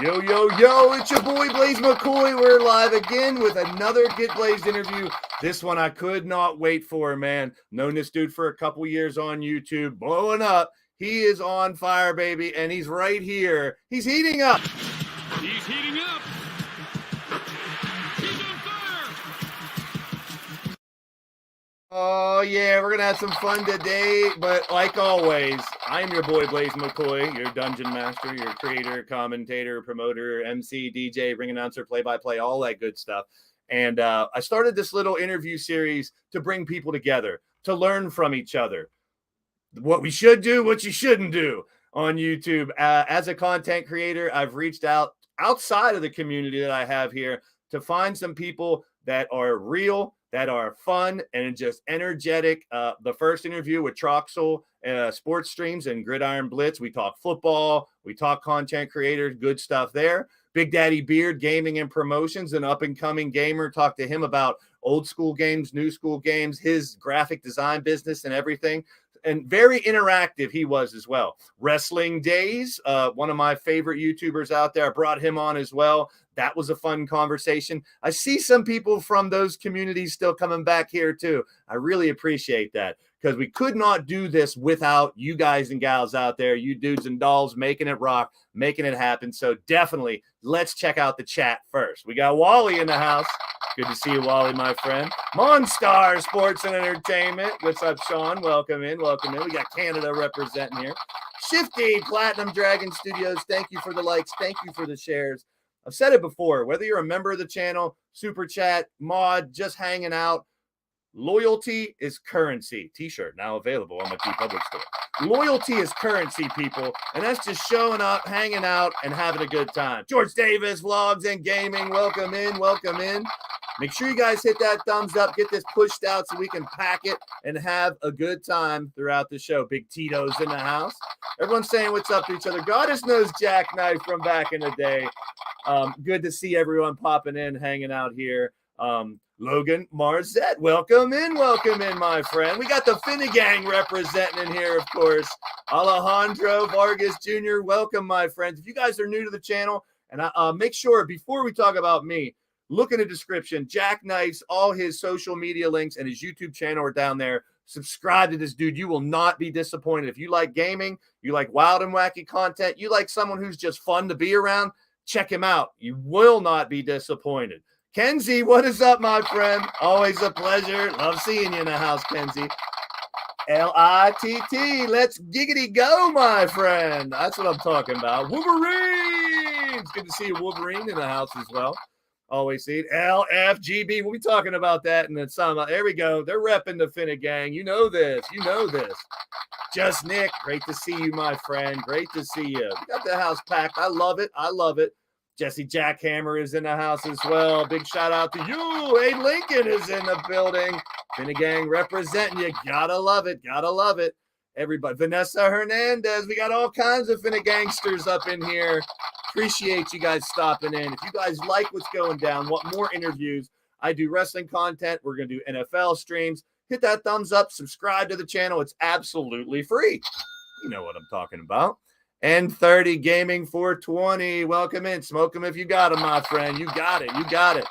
Yo, yo, yo, it's your boy Blaise McCoy. We're live again with another Get Blazed interview. This one I could not wait for, man. Known this dude for a couple years on YouTube, blowing up. He is on fire, baby, and he's right here. He's heating up. He's heating up. He's on fire. Oh, yeah, we're going to have some fun today. But like always, I'm your boy, Blaise McCoy, your dungeon master, your creator, commentator, promoter, MC, DJ, ring announcer, play-by-play, all that good stuff. And I started this little interview series to bring people together, to learn from each other. What we should do, what you shouldn't do on YouTube. As a content creator, I've reached out outside of the community that I have here to find some people that are real, that are fun, and just energetic. The first interview with Troxel sports streams and Gridiron Blitz. We talk football. We talk content creators, good stuff there. Big Daddy Beard, gaming and promotions, an up-and-coming gamer. Talk to him about old school games, new school games, his graphic design business and everything. And very interactive he was as well. Wrestling Days, one of my favorite YouTubers out there. I brought him on as well. That was a fun conversation. I see some people from those communities still coming back here too. I really appreciate that because we could not do this without you guys and gals out there, you dudes and dolls making it rock, making it happen. So definitely let's check out the chat first. We got Wally in the house. Good to see you, Wally, my friend. Monstar Sports and Entertainment. What's up, Sean? Welcome in. Welcome in. We got Canada representing here. Shifty Platinum Dragon Studios. Thank you for the likes. Thank you for the shares. I've said it before, whether you're a member of the channel, super chat, mod, just hanging out, loyalty is currency. T-shirt now available on my TeePublic store. Loyalty is currency, people, and that's just showing up, hanging out, and having a good time. George Davis, Vlogs and Gaming, welcome in, welcome in. Make sure you guys hit that thumbs up, get this pushed out so we can pack it and have a good time throughout the show. Big Tito's in the house. Everyone's saying what's up to each other. Goddess knows Jackknife from back in the day. Good to see everyone popping in, hanging out here. Logan Marzette, welcome in, my friend. We got the Finnegan representing in here, of course. Alejandro Vargas Jr., welcome, my friends. If you guys are new to the channel, and make sure before we talk about me, look in the description. Jackknife's, all his social media links and his YouTube channel are down there. Subscribe to this dude. You will not be disappointed. If you like gaming, you like wild and wacky content, you like someone who's just fun to be around, check him out. You will not be disappointed. Kenzie, what is up, my friend? Always a pleasure. Love seeing you in the house, Kenzie. Litt, let's giggity go, my friend. That's what I'm talking about. Wolverine. It's good to see you, Wolverine, in the house as well. Always see it. LFGB. We'll be talking about that in the summer. There we go. They're repping the Finnegan. You know this. You know this. Just Nick. Great to see you, my friend. Great to see you. We got the house packed. I love it. I love it. Jesse Jackhammer is in the house as well. Big shout out to you. Abe Lincoln is in the building. Finnegan representing you. Gotta love it. Gotta love it. Everybody. Vanessa Hernandez. We got all kinds of Finnegangsters up in here. Appreciate you guys stopping in. If you guys like what's going down, want more interviews, I do wrestling content. We're going to do NFL streams. Hit that thumbs up. Subscribe to the channel. It's absolutely free. You know what I'm talking about. N30 Gaming 420. Welcome in. Smoke them if you got them, my friend. You got it. You got it.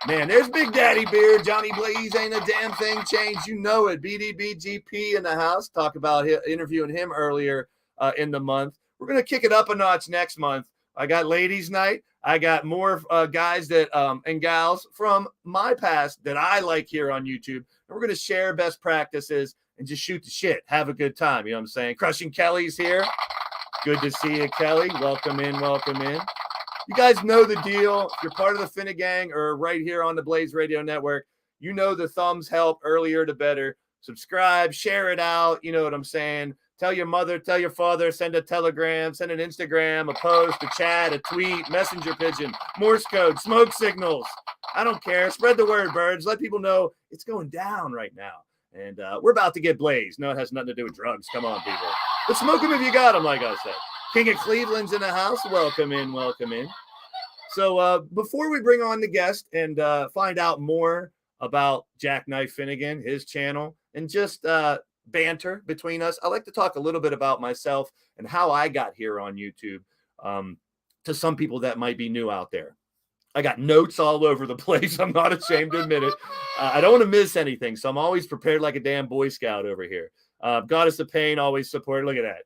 Man, there's Big Daddy Beard. Johnny Blaze ain't a damn thing changed. You know it. BDBGP in the house. Talk about interviewing him earlier in the month. We're going to kick it up a notch next month. I got ladies' night. I got more guys that and gals from my past that I like here on YouTube. And we're going to share best practices and just shoot the shit. Have a good time. You know what I'm saying? Crushing Kelly's here. Good to see you, Kelly. Welcome in, welcome in. You guys know the deal. If you're part of the Finnegan or right here on the Blaised Radio Network, you know the thumbs help. Earlier the better. Subscribe, share it out. You know what I'm saying? Tell your mother, tell your father, send a telegram, send an Instagram, a post, a chat, a tweet, messenger pigeon, Morse code, smoke signals. I don't care. Spread the word, birds. Let people know it's going down right now. And we're about to get blazed. No, it has nothing to do with drugs. Come on, people. But smoke them if you got them, like I said. King of Cleveland's in the house. Welcome in, welcome in. So before we bring on the guest and find out more about Jackknife Finnegan, his channel, and just banter between us, I like to talk a little bit about myself and how I got here on YouTube to some people that might be new out there. I got notes all over the place. I'm not ashamed to admit it. I don't want to miss anything, so I'm always prepared like a damn Boy Scout over here. Goddess of Pain, always support. Look at that.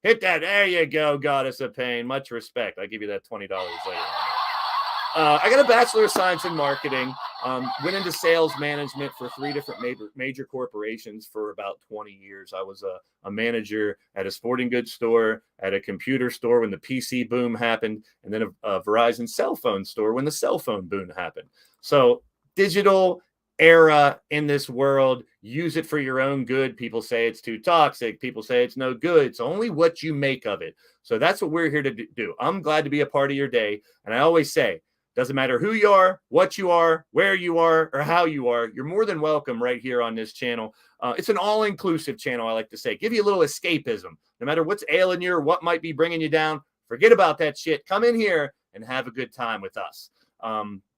Hit that. There you go, Goddess of Pain. Much respect. I'll give you that $20 later on. I got a Bachelor of Science in Marketing. Went into sales management for 3 different major corporations for about 20 years. I was a manager at a sporting goods store, at a computer store when the PC boom happened, and then a Verizon cell phone store when the cell phone boom happened. So digital era in this world, use it for your own good. People say it's too toxic. People say it's no good. It's only what you make of it. So that's what we're here to do. I'm glad to be a part of your day. And I always say, Doesn't matter who you are, what you are, where you are, or how you are. You're more than welcome right here on this channel. It's an all-inclusive channel, I like to say. Give you a little escapism. No matter what's ailing you or what might be bringing you down, forget about that shit. Come in here and have a good time with us.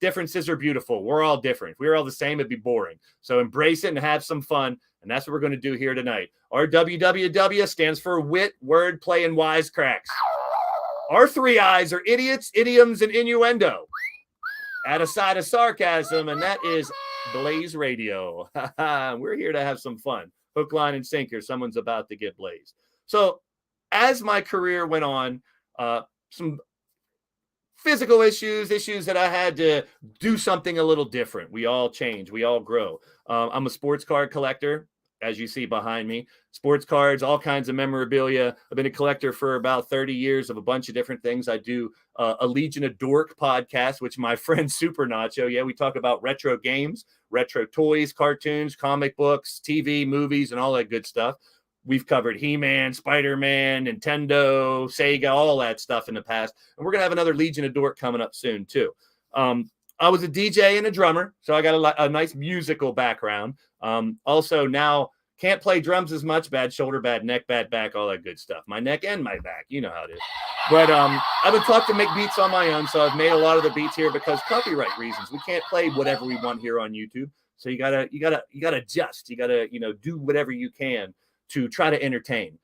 Differences are beautiful. We're all different. If we were all the same, it'd be boring. So embrace it and have some fun. And that's what we're going to do here tonight. Our WWW stands for wit, wordplay, and wisecracks. Our three I's are idiots, idioms, and innuendo. Add a side of sarcasm, and that is Blaised Radio. We're here to have some fun. Hook, line, and sinker. Someone's about to get blazed. So as my career went on, some physical issues that I had to do something a little different. We all change. We all grow. I'm a sports card collector, as you see behind me. Sports cards, all kinds of memorabilia. I've been a collector for about 30 years of a bunch of different things. I do a Legion of Dork podcast, which my friend Super Nacho, we talk about retro games, retro toys, cartoons, comic books, TV, movies, and all that good stuff. We've covered He-Man, Spider-Man, Nintendo, Sega, all that stuff in the past. And we're going to have another Legion of Dork coming up soon, too. I was a DJ and a drummer, so I got a nice musical background. Also, now can't play drums as much. Bad shoulder, bad neck, bad back, all that good stuff. My neck and my back, you know how it is. But I've been taught to make beats on my own, so I've made a lot of the beats here because copyright reasons. We can't play whatever we want here on YouTube. So you gotta adjust. You gotta do whatever you can to try to entertain.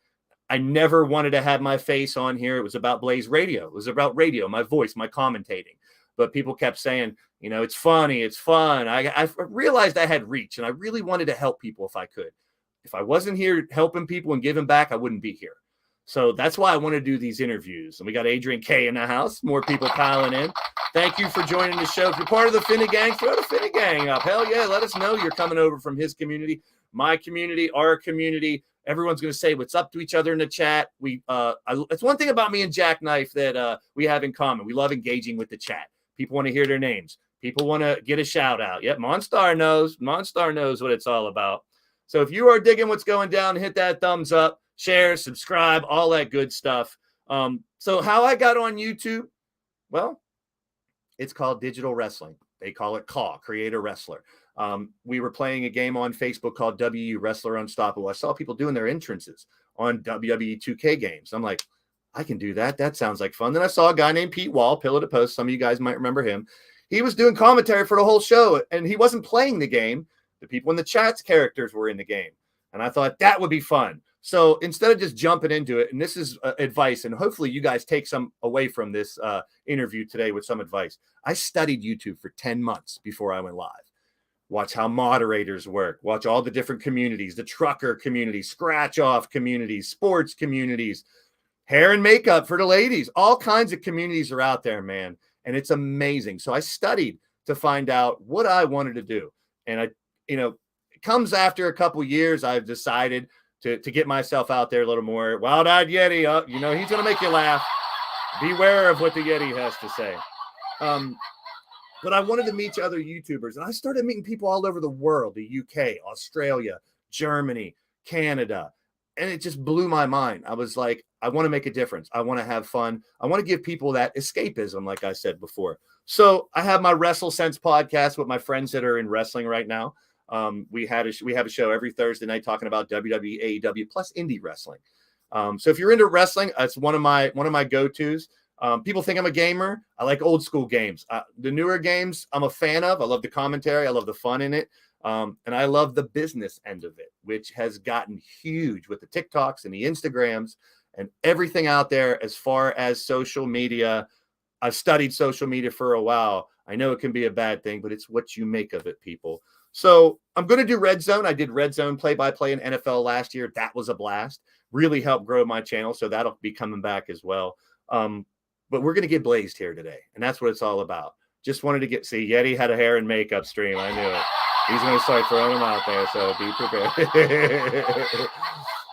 I never wanted to have my face on here. It was about Blaised Radio. It was about radio, my voice, my commentating. But people kept saying, it's funny, it's fun. I realized I had reach, and I really wanted to help people if I could. If I wasn't here helping people and giving back, I wouldn't be here. So that's why I want to do these interviews. And we got Adrian K in the house. More people piling in. Thank you for joining the show. If you're part of the Finnegan, throw the Finnegan up. Hell yeah, let us know you're coming over from his community, my community, our community. Everyone's going to say what's up to each other in the chat. It's one thing about me and Jackknife that we have in common. We love engaging with the chat. People want to hear their names. People want to get a shout out. Yep, Monstar knows. Monstar knows what it's all about. So if you are digging what's going down, hit that thumbs up, share, subscribe, all that good stuff. So how I got on YouTube, well, it's called digital wrestling. They call it CAW, Creator Wrestler. We were playing a game on Facebook called WU Wrestler Unstoppable. I saw people doing their entrances on WWE 2K games. I'm like, I can do that. That sounds like fun. Then I saw a guy named Pete Wall, Pillow to Post. Some of you guys might remember him. He was doing commentary for the whole show, and he wasn't playing the game. The people in the chat's characters were in the game. And I thought that would be fun. So instead of just jumping into it, and this is advice, and hopefully you guys take some away from this interview today with some advice. I studied YouTube for 10 months before I went live. Watch how moderators work. Watch all the different communities, the trucker community, scratch-off communities, sports communities, hair and makeup for the ladies. All kinds of communities are out there, man. And it's amazing. So I studied to find out what I wanted to do. And it comes after a couple years, I've decided to get myself out there a little more. Wild-eyed Yeti, he's going to make you laugh. Beware of what the Yeti has to say. But I wanted to meet other YouTubers, and I started meeting people all over the world, the UK, Australia, Germany, Canada, and it just blew my mind. I was like, I want to make a difference. I want to have fun. I want to give people that escapism, like I said before. So I have my Wrestle Sense podcast with my friends that are in wrestling right now. We have a show every Thursday night talking about WWE, AEW, plus indie wrestling. So if you're into wrestling, that's one of my go-tos. People think I'm a gamer. I like old school games. The newer games I'm a fan of. I love the commentary. I love the fun in it. And I love the business end of it, which has gotten huge with the TikToks and the Instagrams and everything out there as far as social media. I've studied social media for a while. I know it can be a bad thing, but it's what you make of it, people. So I'm going to do Red Zone. I did Red Zone play-by-play in NFL last year. That was a blast. Really helped grow my channel, so that'll be coming back as well. But we're going to get blazed here today, and that's what it's all about. Just wanted to see Yeti had a hair and makeup stream. I knew it. He's going to start throwing them out there, so be prepared.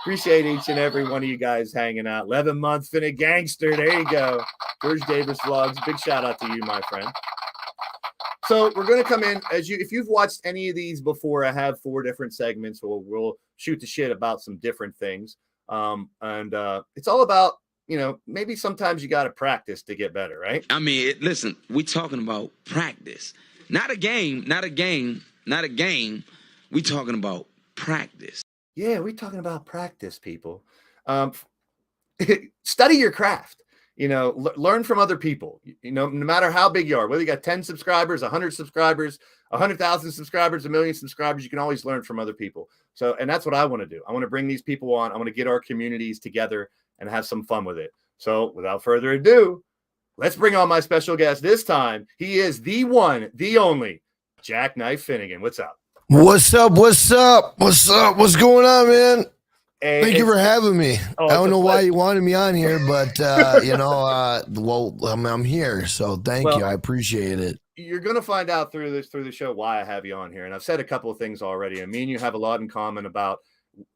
Appreciate each and every one of you guys hanging out. 11-month Finnegan gangster. There you go. George Davis Vlogs. Big shout out to you, my friend. So we're going to come in if you've watched any of these before. I have 4 different segments where we'll shoot the shit about some different things. And it's all about maybe sometimes you got to practice to get better, right? I mean, listen, we talking about practice, not a game. We talking about practice. Yeah, we talking about practice, people. Study your craft. Learn from other people. No matter how big you are, whether you got 10 subscribers, 100 subscribers, 100,000 subscribers, 1 million subscribers, you can always learn from other people. So, and that's what I want to do. I want to bring these people on. I want to get our communities together and have some fun with it. So without further ado, let's bring on my special guest this time. He is the one, the only Jackknife Finnegan. What's up? What's up? What's going on, man? Hey, Thank you for having me. Oh, I don't know why you wanted me on here, but I'm here, so thank you. I appreciate it. You're going to find out through the show why I have you on here. And I've said a couple of things already. And me and you have a lot in common about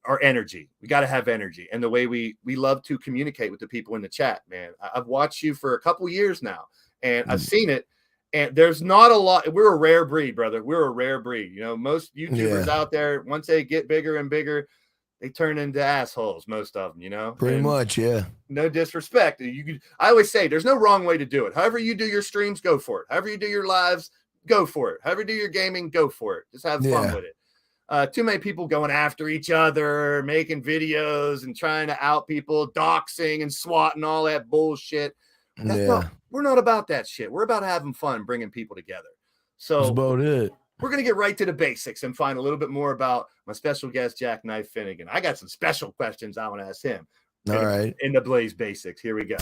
our energy. We got to have energy, and the way we love to communicate with the people in the chat, man. I've watched you for a couple years now, and I've seen it. And there's not a lot. We're a rare breed, brother. We're a rare breed. Most YouTubers out there, once they get bigger and bigger, they turn into assholes. Most of them, Pretty much, yeah. No disrespect. I always say there's no wrong way to do it. However you do your streams, go for it. However you do your lives, go for it. However you do your gaming, go for it. Just have fun with it. Too many people going after each other, making videos and trying to out people, doxing and swatting, all that bullshit. We're not about that shit. We're about having fun, bringing people together. So that's about it. We're going to get right to the basics and find a little bit more about my special guest, Jackknife Finnegan. I got some special questions I want to ask him. All right. In the Blaze basics. Here we go.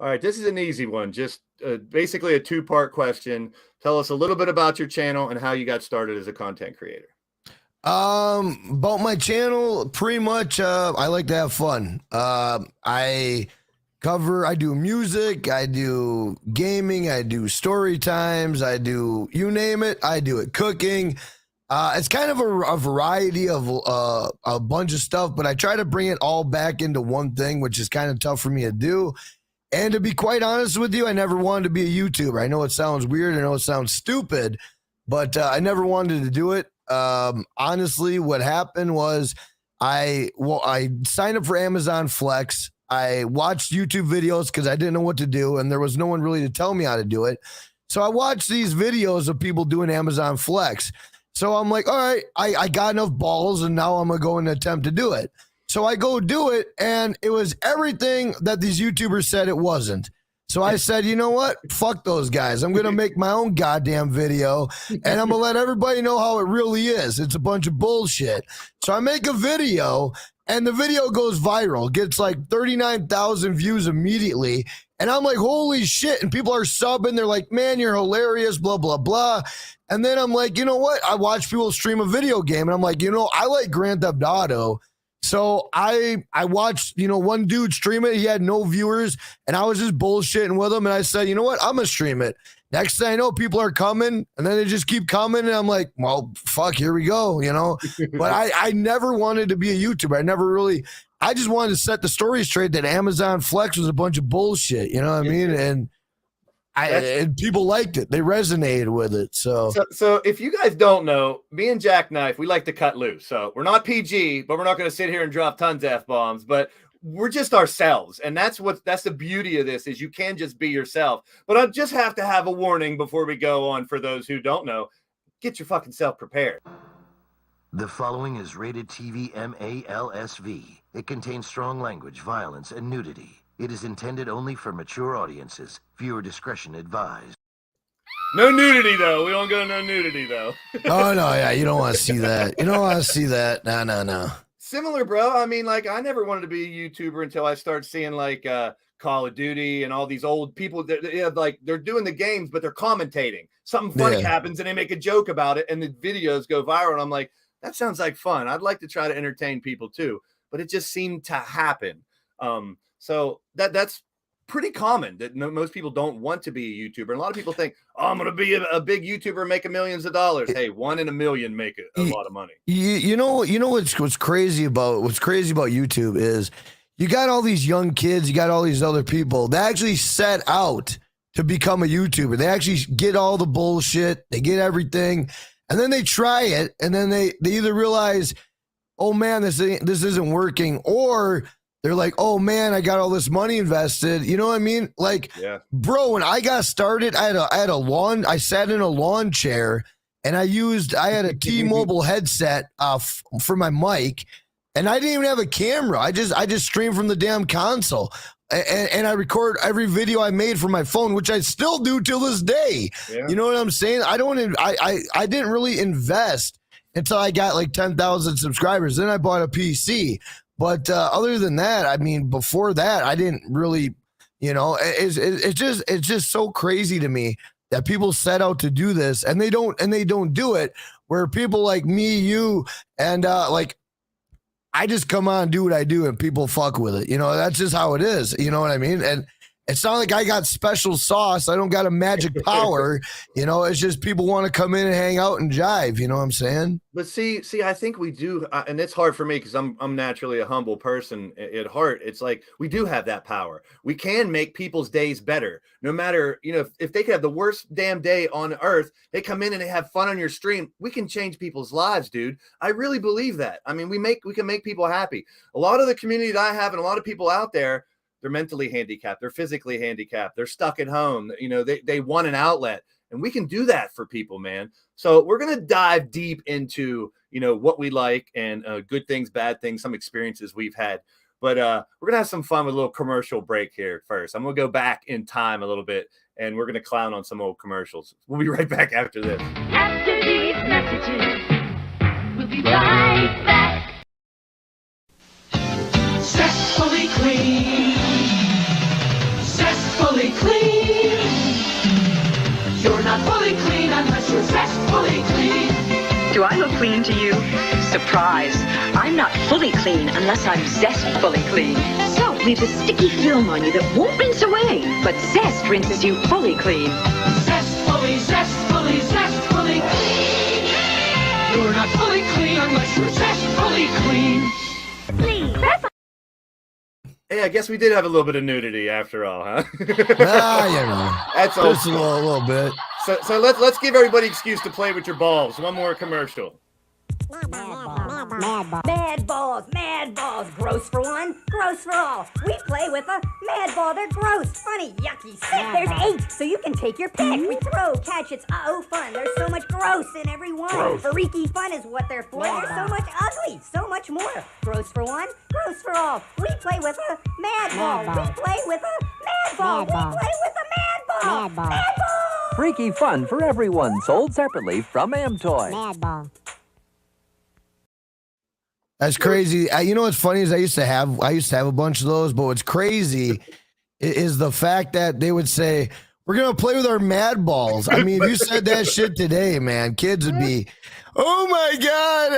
All right, this is an easy one. Just basically a two-part question. Tell us a little bit about your channel and how you got started as a content creator. About my channel, pretty much, I like to have fun. I do music, I do gaming, I do story times, I do, you name it, I do it. Cooking. It's kind of a variety of a bunch of stuff, but I try to bring it all back into one thing, which is kind of tough for me to do. And to be quite honest with you, I never wanted to be a YouTuber. I know it sounds weird. I know it sounds stupid, but I never wanted to do it. Honestly, what happened was I signed up for Amazon Flex. I watched YouTube videos because I didn't know what to do, and there was no one really to tell me how to do it. So I watched these videos of people doing Amazon Flex. So I'm like, all right, I got enough balls, and now I'm going to go and attempt to do it. So I go do it, and it was everything that these YouTubers said it wasn't. So I said, you know what? Fuck those guys. I'm going to make my own goddamn video, and I'm going to let everybody know how it really is. It's a bunch of bullshit. So I make a video, and the video goes viral. Gets like 39,000 views immediately. And I'm like, holy shit. And people are subbing. They're like, man, you're hilarious, blah, blah, blah. And then I'm like, you know what? I watch people stream a video game, and I'm like, I like Grand Theft Auto. So I watched, one dude stream it. He had no viewers, and I was just bullshitting with him. And I said, you know what? I'm going to stream it. Next thing I know, people are coming, and then they just keep coming. And I'm like, well, fuck, here we go, But I never wanted to be a YouTuber. I just wanted to set the story straight that Amazon Flex was a bunch of bullshit. You know what I mean? And people liked it. They resonated with it. So if you guys don't know, me and Jackknife, we like to cut loose. So we're not PG, but we're not going to sit here and drop tons of F-bombs, but we're just ourselves. And that's the beauty of this, is you can just be yourself. But I just have to have a warning before we go on for those who don't know. Get your fucking self prepared. The following is rated TV MALSV. It contains strong language, violence, and nudity. It is intended only for mature audiences. Viewer discretion advised. No nudity, though. We don't go no nudity, though. Oh, no, yeah. You don't want to see that. You don't want to see that. No. Similar, bro. I mean, like, I never wanted to be a YouTuber until I started seeing, like, Call of Duty and all these old people that they're doing the games, but they're commentating. Something funny happens, and they make a joke about it, and the videos go viral. And I'm like, that sounds like fun. I'd like to try to entertain people, too. But it just seemed to happen. So that's pretty common that most people don't want to be a YouTuber. And a lot of people think, oh, I'm going to be a big YouTuber making millions of dollars. Hey, 1 in a million make a lot of money. You know what's crazy about YouTube is you got all these young kids, you got all these other people that actually set out to become a YouTuber. They actually get all the bullshit, they get everything, and then they try it, and then they either realize, oh man, this isn't working, or they're like, oh man, I got all this money invested. You know what I mean? Like, bro, when I got started, I sat in a lawn chair and I had a T-Mobile headset for my mic, and I didn't even have a camera. I just streamed from the damn console. And I record every video I made from my phone, which I still do till this day. Yeah. You know what I'm saying? I didn't really invest until I got like 10,000 subscribers. Then I bought a PC. But other than that, I mean, before that, I didn't really, it's just so crazy to me that people set out to do this and they don't do it. Where people like me, you, and I just come on, do what I do, and people fuck with it. That's just how it is. You know what I mean? And it's not like I got special sauce. I don't got a magic power. It's just people want to come in and hang out and jive. You know what I'm saying? But see, I think we do, and it's hard for me because I'm naturally a humble person at heart. It's like we do have that power. We can make people's days better. No matter, if they could have the worst damn day on earth, they come in and they have fun on your stream. We can change people's lives, dude. I really believe that. I mean, we can make people happy. A lot of the community that I have and a lot of people out there, they're mentally handicapped. They're physically handicapped. They're stuck at home. They want an outlet, and we can do that for people, man. So we're going to dive deep into, what we like and good things, bad things, some experiences we've had. But we're going to have some fun with a little commercial break here first. I'm going to go back in time a little bit, and we're going to clown on some old commercials. We'll be right back after this. After these messages, we'll be right back. Zestfully clean. Zestfully clean. You're not fully clean unless you're zestfully clean. Do I look clean to you? Surprise! I'm not fully clean unless I'm zestfully clean. Soap leaves a sticky film on you that won't rinse away, but Zest rinses you fully clean. Zestfully, zestfully, zestfully clean. You're not fully clean unless you're zestfully clean. Please, that's Hey, I guess we did have a little bit of nudity after all, huh? That's all. Just a little bit. So let's give everybody an excuse to play with your balls. One more commercial. Mad balls, gross for one, gross for all. We play with a mad ball, they're gross, funny, yucky, sick. There's 8, so you can take your pick. We throw, catch, it's fun. There's so much gross in every one. Freaky fun is what they're for. There's so much ugly, so much more. Gross for one, gross for all. We play with a mad ball. We play with a mad ball. We play with a mad ball. Mad ball. Freaky fun for everyone, sold separately from Amtoy. Mad ball. That's crazy. You know what's funny is I used to have a bunch of those, but what's crazy is the fact that they would say, we're going to play with our mad balls. I mean, if you said that shit today, man, kids would be, oh my God.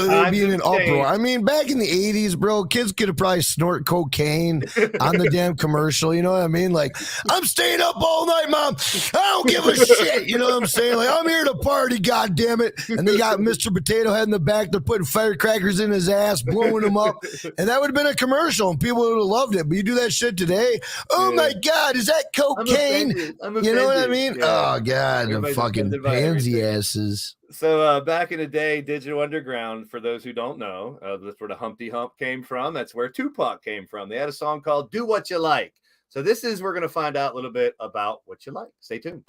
They'd be in an uproar. I mean, back in the 80s, bro, kids could have probably snort cocaine on the damn commercial. You know what I mean? Like, I'm staying up all night, Mom. I don't give a shit. You know what I'm saying? Like, I'm here to party, God damn it. And they got Mr. Potato Head in the back. They're putting firecrackers in his ass, blowing him up. And that would have been a commercial, and people would have loved it. But you do that shit today, oh my God, is that cocaine? You know what I mean? Yeah. Oh, God, the fucking pansy asses. So back in the day, Digital Underground, for those who don't know, that's where the Humpty Hump came from. That's where Tupac came from. They had a song called Do What You Like. So we're going to find out a little bit about what you like. Stay tuned.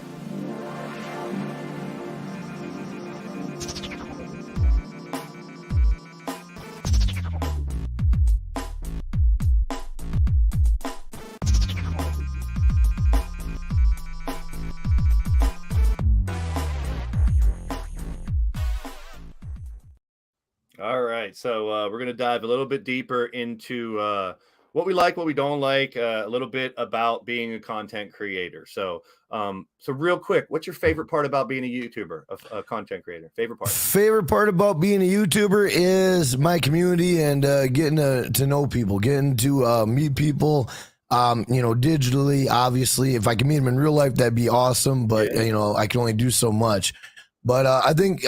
All right, so we're going to dive a little bit deeper into what we like, what we don't like, a little bit about being a content creator. So real quick, what's your favorite part about being a YouTuber, a content creator? Favorite part? Favorite part about being a YouTuber is my community and getting to know people, getting to meet people. digitally, obviously. If I can meet him in real life, that'd be awesome. But, I can only do so much. But I think,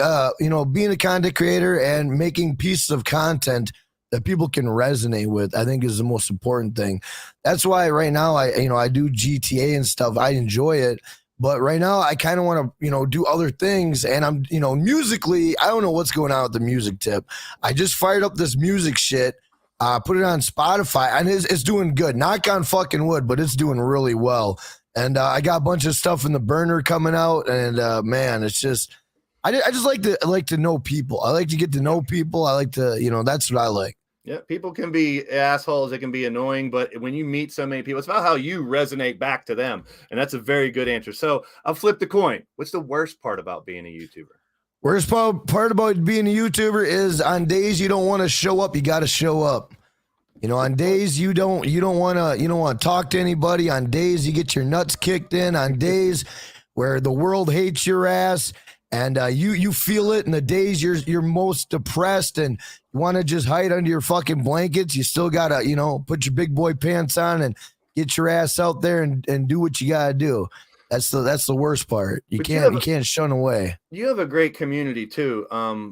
being a content creator and making pieces of content that people can resonate with, I think is the most important thing. That's why right now I do GTA and stuff. I enjoy it. But right now I kind of want to, do other things. And I'm, musically, I don't know what's going on with the music tip. I just fired up this music shit, put it on Spotify, and it's doing good. Knock on fucking wood, but it's doing really well. And I got a bunch of stuff in the burner coming out. And man, it's just, I just like to know people. I like to get to know people. I like to, that's what I like. Yeah, people can be assholes. They can be annoying, but when you meet so many people, it's about how you resonate back to them. And that's a very good answer. So I'll flip the coin. What's the worst part about being a YouTuber? Worst part about being a YouTuber is on days you don't want to show up, you got to show up. On days you don't want to talk to anybody. On days you get your nuts kicked in. On days where the world hates your ass. And you feel it in the days you're most depressed and you want to just hide under your fucking blankets. You still got to, put your big boy pants on and get your ass out there and do what you got to do. That's the worst part. You can't shun away. You have a great community too.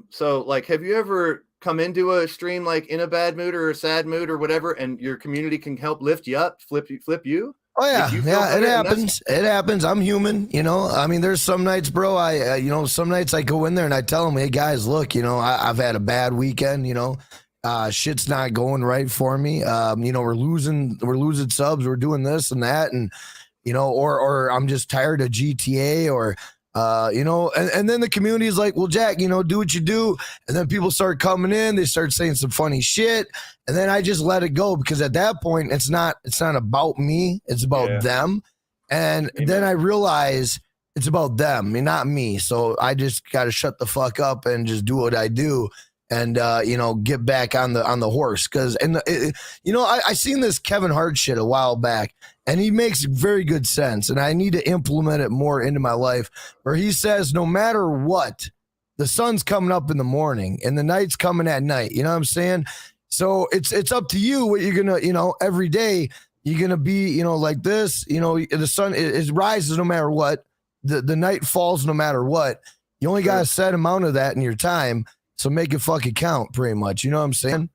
So like, have you ever come into a stream like in a bad mood or a sad mood or whatever, and your community can help lift you up, flip you? Oh yeah, it happens. It happens. I'm human, I mean, there's some nights, bro. Some nights I go in there and I tell them, hey guys, look, I've had a bad weekend. Shit's not going right for me. We're losing subs. We're doing this and that, and or I'm just tired of GTA, or and then the community is like, well, Jack, do what you do. And then people start coming in, they start saying some funny shit. And then I just let it go, because at that point, it's not about me. It's about them. And then I realize it's about them, not me. So I just got to shut the fuck up and just do what I do. And, get back on the horse. Cause, I seen this Kevin Hart shit a while back, and he makes very good sense. And I need to implement it more into my life, where he says, no matter what, the sun's coming up in the morning and the night's coming at night. You know what I'm saying? So it's up to you what you're going to, every day you're going to be, like this, the sun it rises no matter what, the night falls no matter what. You only got a set amount of that in your time. So make it fucking count, pretty much. You know what I'm saying?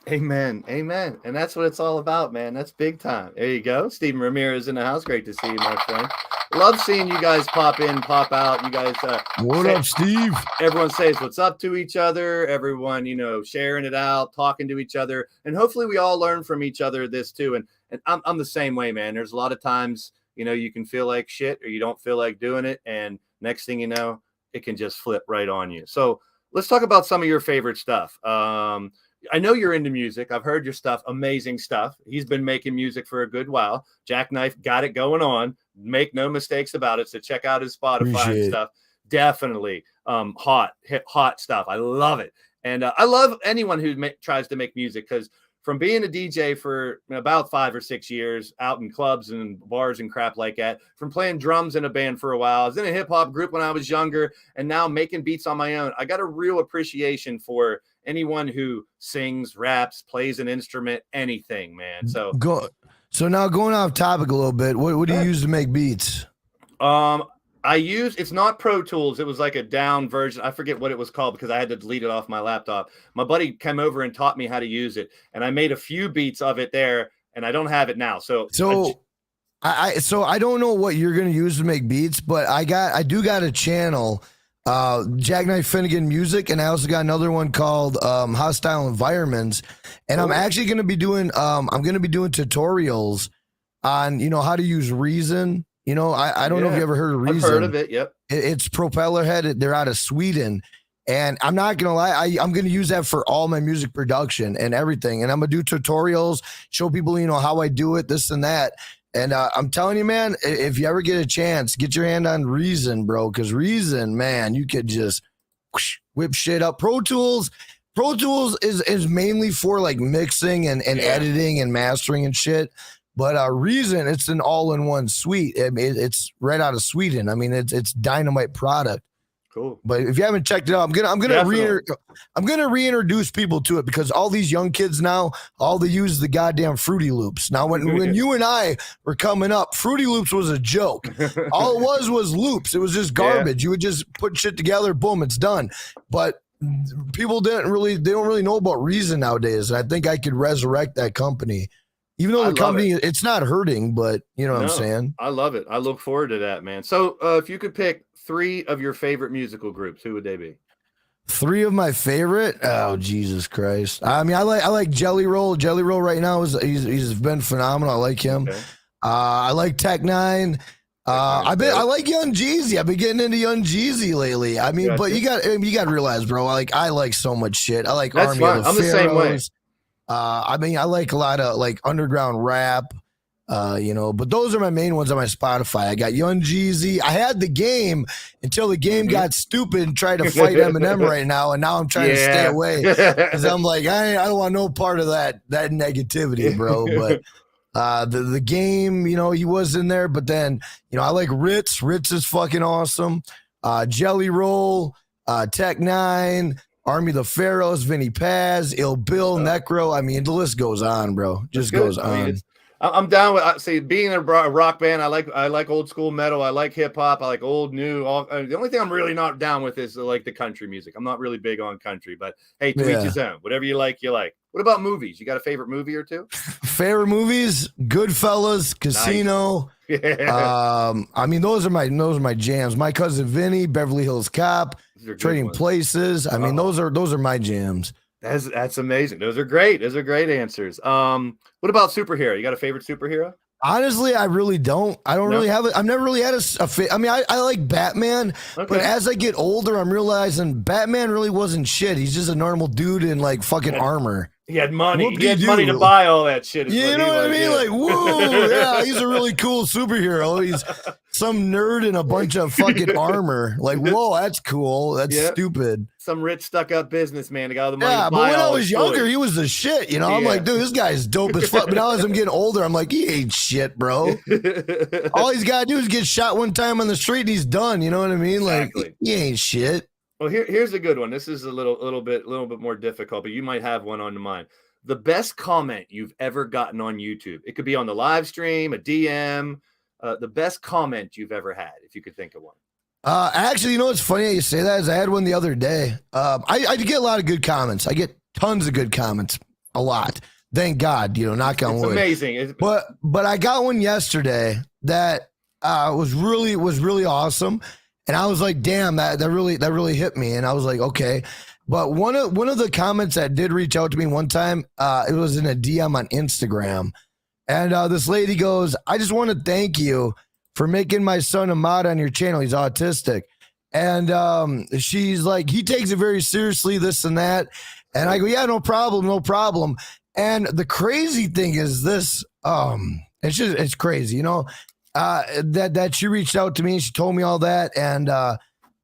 Amen. And that's what it's all about, man. That's big time. There you go. Steven Ramirez in the house. Great to see you, my friend. Love seeing you guys pop in, pop out. You guys. What up, Steve? Everyone says what's up to each other. Everyone, sharing it out, talking to each other. And hopefully we all learn from each other this too. And I'm the same way, man. There's a lot of times, you can feel like shit or you don't feel like doing it. And next thing you know, it can just flip right on you. So let's talk about some of your favorite stuff. I know you're into music. I've heard your stuff. Amazing stuff. He's been making music for a good while. Jackknife got it going on. Make no mistakes about it. So check out his Spotify and stuff. Definitely hot stuff. I love it. And I love anyone who tries to make music, because from being a DJ for about 5 or 6 years out in clubs and bars and crap like that, from playing drums in a band for a while, I was in a hip hop group when I was younger, and now making beats on my own. I got a real appreciation for anyone who sings, raps, plays an instrument, anything, man. So now going off topic a little bit, what do you use to make beats? It's not Pro Tools. It was like a down version. I forget what it was called because I had to delete it off my laptop. My buddy came over and taught me how to use it, and I made a few beats of it there, and I don't have it now. So I don't know what you're going to use to make beats, but I do got a channel, Jackknife Finnegan Music, and I also got another one called Hostile Environments, and I'm actually going to be doing tutorials on how to use Reason. I don't know if you ever heard of Reason. I've heard of it. Yep. It's propeller head. They're out of Sweden. And I'm not going to lie. I'm going to use that for all my music production and everything. And I'm going to do tutorials, show people, how I do it, this and that. And I'm telling you, man, if you ever get a chance, get your hand on Reason, bro. Because Reason, man, you could just whip shit up. Pro Tools is mainly for like mixing and editing and mastering and shit. But Reason, it's an all-in-one suite. It's right out of Sweden. I mean, it's dynamite product. Cool. But if you haven't checked it out, I'm gonna reintroduce people to it because all these young kids now, all they use the goddamn Fruity Loops. Now, when you and I were coming up, Fruity Loops was a joke. All it was loops. It was just garbage. You would just put shit together, boom, it's done. But people don't really know about Reason nowadays. And I think I could resurrect that company. Even though the company, it's not hurting, but you know what I'm saying? I love it. I look forward to that, man. So if you could pick 3 of your favorite musical groups, who would they be? 3 of my favorite? Oh, Jesus Christ. I mean, I like Jelly Roll. Jelly Roll right now he's been phenomenal. I like him. Okay. I like Tech Nine. I like Young Jeezy. I've been getting into Young Jeezy lately. I mean, but you got to realize, bro, I like so much shit. I like Army of the I'm the same way. I mean, I like a lot of like underground rap. But those are my main ones on my Spotify. I got Young Jeezy. I had the game until the game got stupid and tried to fight Eminem right now, and now I'm trying to stay away because I'm like, I don't want no part of that negativity, bro. But the game, he was in there. But then, I like Ritz. Ritz is fucking awesome. Jelly Roll, Tech Nine, Army of the Pharaohs, Vinny Paz, Ill Bill, Necro. I mean, the list goes on, bro. Just goes on. I mean, I'm down with being in a rock band. I like old school metal. I like hip hop. I like old, new. The only thing I'm really not down with is like the country music. I'm not really big on country, but hey, to each his own. Whatever you like, you like. What about movies? You got a favorite movie or two? Favorite movies: Goodfellas, Casino. Nice. Yeah. I mean, those are my jams. My Cousin Vinny, Beverly Hills Cop, Trading Places. I mean, those are my jams. That's amazing. Those are great. Those are great answers. What about superhero? You got a favorite superhero? Honestly, I really don't. I don't really have it. I've never really had I mean, I like Batman, but as I get older, I'm realizing Batman really wasn't shit. He's just a normal dude in like fucking armor. He had money. He had money to buy all that shit. You know what I mean? Like, whoa, yeah, he's a really cool superhero. He's some nerd in a bunch of fucking armor. Like, whoa, that's cool. That's stupid. Some rich stuck-up businessman that got all the money to buy but when I was younger, he was the shit. I'm like, dude, this guy's dope as fuck. But now as I'm getting older, I'm like, he ain't shit, bro. All he's got to do is get shot one time on the street and he's done. You know what I mean? Like, he ain't shit. Well, here's a good one. This is a little bit more difficult, but you might have one on mind. The best comment you've ever gotten on YouTube. It could be on the live stream, a DM. The best comment you've ever had, if you could think of one. Actually, what's funny that you say that is I had one the other day. I get a lot of good comments. I get tons of good comments, a lot. Thank God, knock on wood. Amazing. But I got one yesterday that was really awesome. And I was like, damn, that really hit me. And I was like, okay. But one of the comments that did reach out to me one time, it was in a DM on Instagram. And this lady goes, I just want to thank you for making my son a mod on your channel. He's autistic. And she's like, he takes it very seriously, this and that. And I go, yeah, no problem. And the crazy thing is this, it's crazy, that she reached out to me and she told me all that. And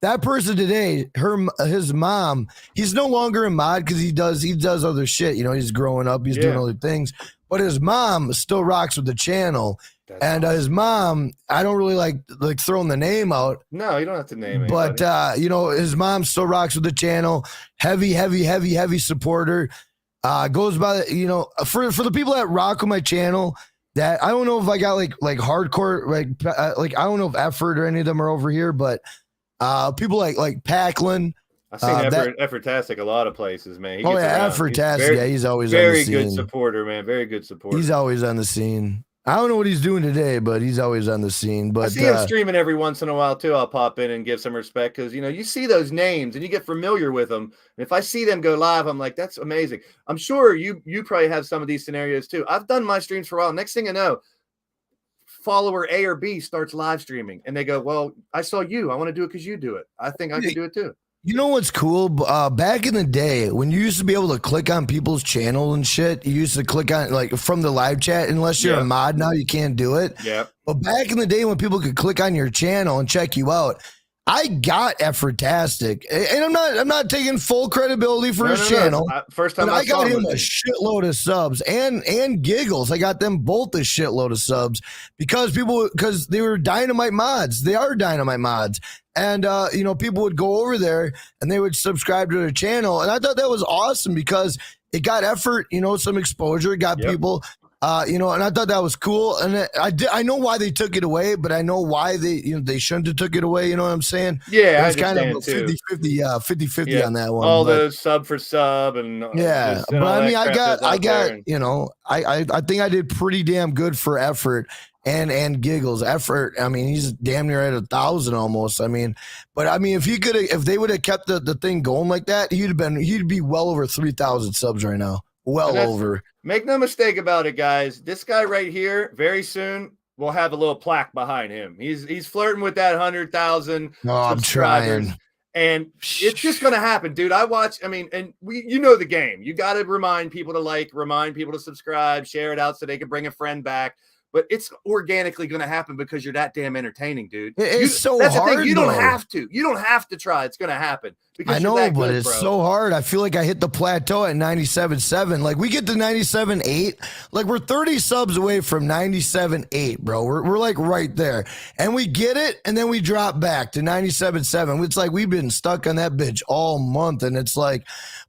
that person today, his mom, he's no longer a mod because he does other shit. He's growing up, he's doing other things. But his mom still rocks with the channel. That's awesome. His mom, I don't really like throwing the name out. No, you don't have to name it. But his mom still rocks with the channel. Heavy supporter. Goes by for the people that rock with my channel. That I don't know if I got like hardcore like I don't know if Effort or any of them are over here, but people like Packlin. I've seen Effortastic a lot of places, man. Effortastic. He's always on the scene. Very good supporter, man. Very good supporter. He's always on the scene. I don't know what he's doing today, but he's always on the scene. But I see him streaming every once in a while too. I'll pop in and give some respect because you see those names and you get familiar with them. And if I see them go live, I'm like, that's amazing. I'm sure you probably have some of these scenarios too. I've done my streams for a while. Next thing I know, follower A or B starts live streaming and they go, well, I saw you. I want to do it because you do it. I think I can do it too. You know what's cool? Back in the day, when you used to be able to click on people's channel and shit, you used to click on like from the live chat. Unless you're a mod now, you can't do it. Yeah. But back in the day, when people could click on your channel and check you out, I got effortastic, and I'm not taking full credibility for his channel. First time I got him a was shitload of subs and giggles. I got them both a shitload of subs because they were dynamite mods. They are dynamite mods. And, people would go over there and they would subscribe to their channel. And I thought that was awesome because it got effort, some exposure, it got people, and I thought that was cool. And I know why they took it away, but I know why they shouldn't have took it away. You know what I'm saying? Yeah, it's kind of 50-50 on that one. All those sub for sub and but I mean, I think I did pretty damn good for effort and giggles. Effort, I mean, he's damn near at 1,000 almost. I mean, but I mean, if they would have kept the thing going like that, he'd be well over 3,000 subs right now. Well over. Make no mistake about it, guys. This guy right here, very soon will have a little plaque behind him. He's flirting with that 100,000 I'm trying. And it's just going to happen, dude. And you know the game. You got to remind people to remind people to subscribe, share it out so they can bring a friend back. But it's organically going to happen because you're that damn entertaining, dude. It's so that's hard. The thing. You don't have to. You don't have to try. It's going to happen. I know, but it's so hard. I feel like I hit the plateau at 97.7. Like we get to 97.8. Like we're 30 subs away from 97.8, bro. We're like right there. And we get it, and then we drop back to 97.7. It's like we've been stuck on that bitch all month. And it's like,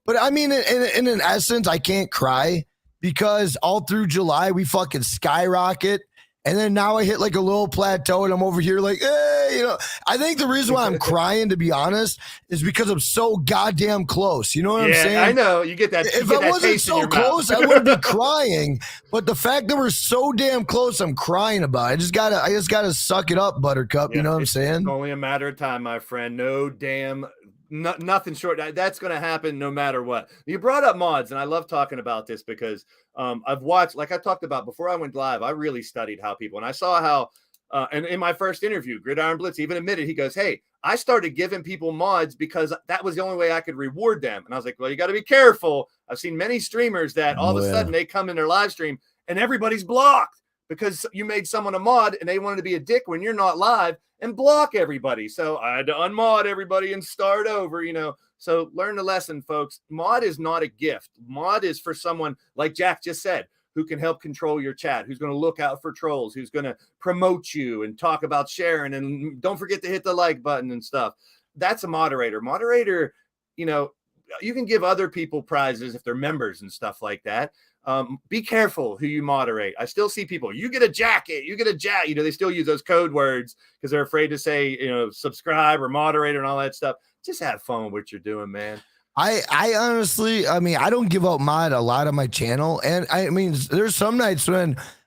but I mean, in an essence, I can't cry. Because all through July, we fucking skyrocket. And then now I hit like a little plateau and I'm over here like, hey, I think the reason why I'm crying, to be honest, is because I'm so goddamn close. You know what I'm saying? I know. You get that. If I wasn't so close, I wouldn't be crying. But the fact that we're so damn close, I'm crying about it. I just gotta suck it up, Buttercup. You know what I'm saying? It's only a matter of time, my friend. Nothing short. That's going to happen no matter what. You brought up mods, and I love talking about this because I've watched, like I talked about before I went live, I really studied how people, and I saw how, and in my first interview, Gridiron Blitz even admitted, he goes, hey, I started giving people mods because that was the only way I could reward them. And I was like, well, you got to be careful. I've seen many streamers that all of a sudden they come in their live stream and everybody's blocked because you made someone a mod and they wanted to be a dick when you're not live and block everybody. So I had to unmod everybody and start over, So learn the lesson, folks. Mod is not a gift. Mod is for someone, like Jack just said, who can help control your chat, who's going to look out for trolls, who's going to promote you and talk about sharing. And don't forget to hit the like button and stuff. That's a moderator. Moderator, you can give other people prizes if they're members and stuff like that. Be careful who you moderate. I still see people, you get a jacket, they still use those code words because they're afraid to say, subscribe or moderator and all that stuff. Just have fun with what you're doing, man. I honestly, I don't give out mod a lot on my channel. And there's some nights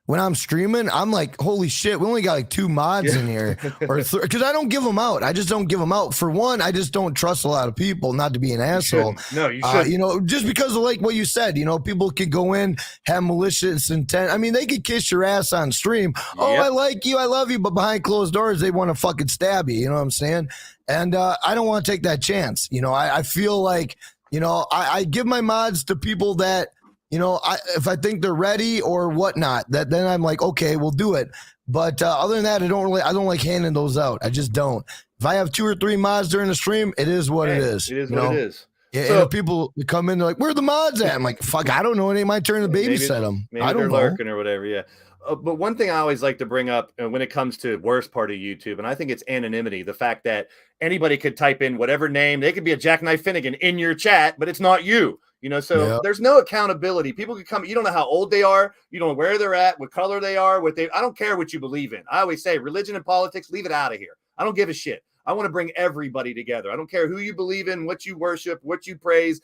when I'm streaming, I'm like, holy shit, we only got like 2 mods in here. Because I don't give them out. I just don't give them out. For one, I just don't trust a lot of people, not to be an asshole. No, you should. Just because of like what you said, people could go in, have malicious intent. They could kiss your ass on stream. Oh, I like you, I love you. But behind closed doors, they want to fucking stab you. You know what I'm saying? And I don't want to take that chance. I feel like, I give my mods to people that, if I think they're ready or whatnot, then I'm like, okay, we'll do it. But other than that, I don't like handing those out. I just don't. If I have 2 or 3 mods during the stream, it is what it is. It is what it is. Yeah, so, and if people come in, they're like, where are the mods at? I'm like, fuck, I don't know. It ain't my turn to babysit them. Maybe I don't they're know. lurking or whatever, yeah. But one thing I always like to bring up when it comes to worst part of YouTube, and I think it's anonymity, the fact that anybody could type in whatever name, they could be a Jackknife Finnegan in your chat, but it's not you. There's no accountability. People could come, you don't know how old they are, you don't know where they're at, what color they are, I don't care what you believe in. I always say religion and politics, leave it out of here. I don't give a shit. I want to bring everybody together. I don't care who you believe in, what you worship, what you praise,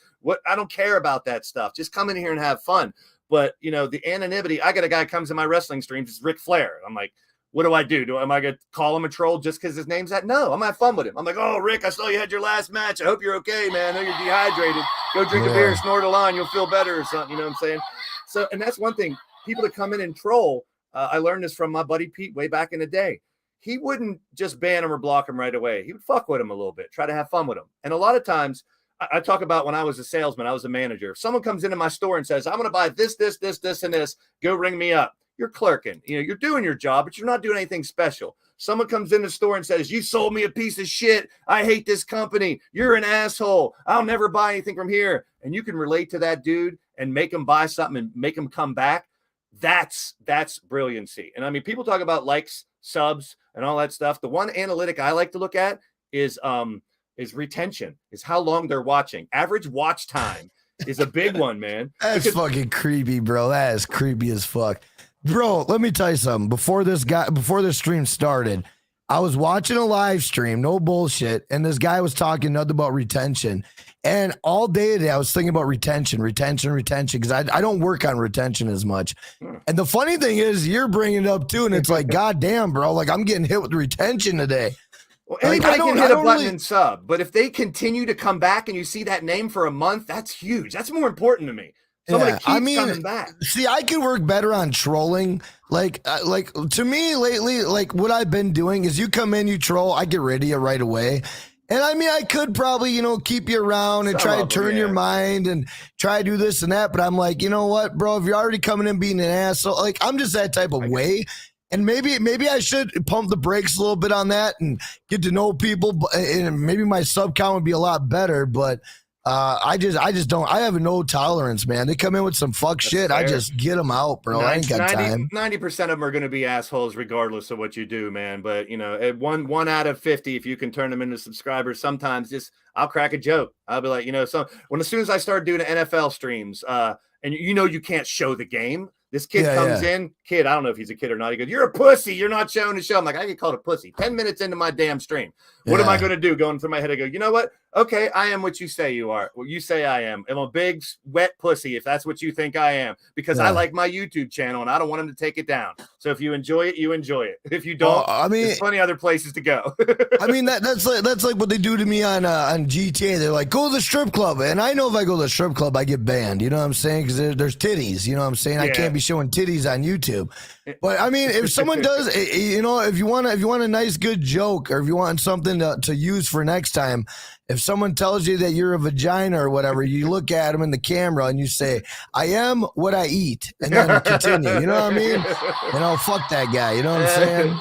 I don't care about that stuff. Just come in here and have fun. But, the anonymity, I got a guy comes in my wrestling streams, it's Ric Flair. I'm like, what do I do? Am I going to call him a troll just because his name's that? No, I'm going to have fun with him. I'm like, oh, Rick, I saw you had your last match. I hope you're okay, man. I know you're dehydrated. Go drink a beer, snort a line. You'll feel better or something. You know what I'm saying? So, and that's one thing. People that come in and troll, I learned this from my buddy Pete way back in the day. He wouldn't just ban him or block him right away. He would fuck with him a little bit, try to have fun with him. And a lot of times, I talk about when I was a salesman, I was a manager. If someone comes into my store and says, I'm going to buy this, and this, go ring me up. You're clerking. You're doing your job, but you're not doing anything special. someone comes in the store and says, you sold me a piece of shit. I hate this company. You're an asshole. I'll never buy anything from here. And you can relate to that dude and make him buy something and make him come back. That's brilliancy. And I mean, people talk about likes, subs, and all that stuff. The one analytic I like to look at is retention, is how long they're watching. Average watch time is a big one, man. That's fucking creepy, bro. That is creepy as fuck. Bro, let me tell you something. Before this stream started, I was watching a live stream, no bullshit, and this guy was talking nothing about retention. And all day today, I was thinking about retention, because I don't work on retention as much. And the funny thing is, you're bringing it up too, and it's like, God damn, bro, like I'm getting hit with retention today. Well, anybody can hit a button and sub, but if they continue to come back and you see that name for a month, that's huge. That's more important to me. Somebody keeps coming back. See, I could work better on trolling. Like to me lately, like what I've been doing is you come in, you troll, I get rid of you right away. And I mean, I could probably, keep you around and try to turn your mind and try to do this and that. But I'm like, you know what, bro, if you're already coming in being an asshole, like I'm just that type of way. And maybe I should pump the brakes a little bit on that and get to know people. And maybe my sub count would be a lot better. But I just don't. I have no tolerance, man. They come in with some fuck shit. Fair. I just get them out, bro. I ain't got time. 90% of them are going to be assholes, regardless of what you do, man. But one out of 50, if you can turn them into subscribers, sometimes I'll crack a joke. I'll be like, as soon as I started doing NFL streams, and you can't show the game. This kid comes in, I don't know if he's a kid or not. He goes, you're a pussy. You're not showing the show. I'm like, I get called a pussy 10 minutes into my damn stream. What am I going to do? Going through my head, I go, you know what? Okay, I am what you say you are. What you say I am. I'm a big, wet pussy if that's what you think I am. Because I like my YouTube channel and I don't want him to take it down. So if you enjoy it, you enjoy it. If you don't, there's plenty other places to go. I mean, that's like what they do to me on GTA. They're like, go to the strip club. And I know if I go to the strip club, I get banned. You know what I'm saying? Because there's titties. You know what I'm saying? I can't be showing titties on YouTube. But I mean, if someone does, if you want a nice good joke, or if you want something to use for next time, if someone tells you that you're a vagina or whatever, you look at them in the camera and you say, I am what I eat, and then continue. You know what I mean? Fuck that guy. You know what I'm saying?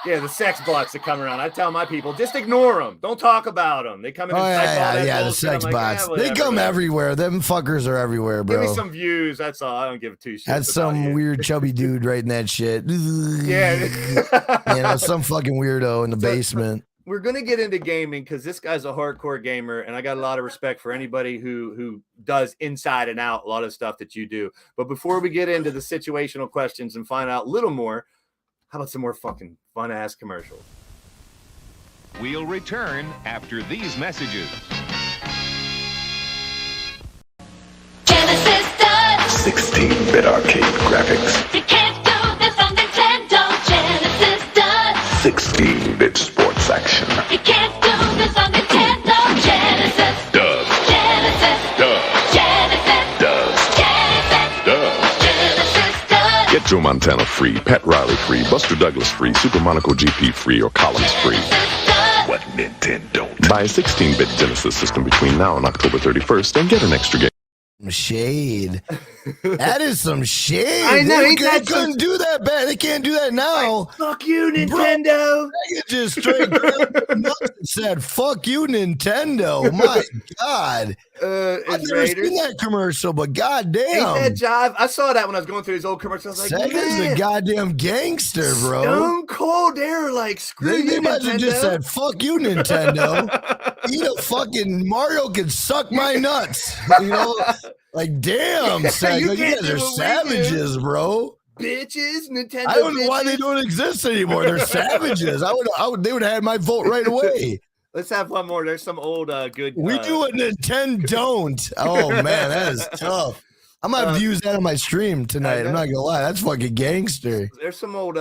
Yeah, the sex bots that come around. I tell my people, just ignore them. Don't talk about them. They come in and the sex bots. They come everywhere. Them fuckers are everywhere, bro. Give me some views. That's all. I don't give two shits. That's some weird chubby dude writing that shit. Yeah. Some fucking weirdo in the basement. We're going to get into gaming because this guy's a hardcore gamer, and I got a lot of respect for anybody who does inside and out a lot of stuff that you do. But before we get into the situational questions and find out a little more, how about some more fucking fun-ass commercials? We'll return after these messages. Genesis does 16-bit arcade graphics. You can't do this on Nintendo. Genesis does 16-bit sports action. You can't do this on Nintendo. Genesis does. Genesis does. Genesis does. Genesis does. Genesis does. Get Joe Montana free, Pat Riley free, Buster Douglas free, Super Monaco GP free, or Columns free. What Nintendo don't. Buy a 16-bit Genesis system between now and October 31st and get an extra game. Shade. That is some shade. I know. They couldn't do that bad. They can't do that now. Fuck you, Nintendo. They just straight said, fuck you, Nintendo. My God. I've never seen that commercial, but goddamn. Ain't that jive? I saw that when I was going through these old commercials. I was like, Sega's a goddamn gangster, bro. Stone Cold. They're like, screw you, Nintendo. They just said, fuck you, Nintendo. Eat a fucking Mario can suck my nuts. Like, damn, Sega, you guys are savages, bro. Bitches, Nintendo. I don't know why they don't exist anymore. They're savages. They would have had my vote right away. Let's have one more. There's some old good. We do a Nintendo don't. Oh man, that is tough. I'm gonna have to use that on my stream tonight. I'm not gonna lie. That's fucking gangster. There's some old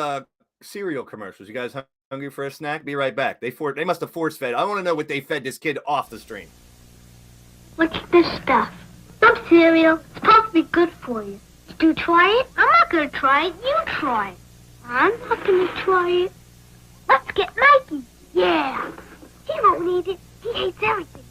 cereal commercials. You guys hungry for a snack? Be right back. They must have force fed. I want to know what they fed this kid off the stream. What's this stuff? Some cereal. It's supposed to be good for you. Did you try it? I'm not going to try it. You try it. I'm not going to try it. Let's get Mikey. Yeah. He won't need it. He hates everything.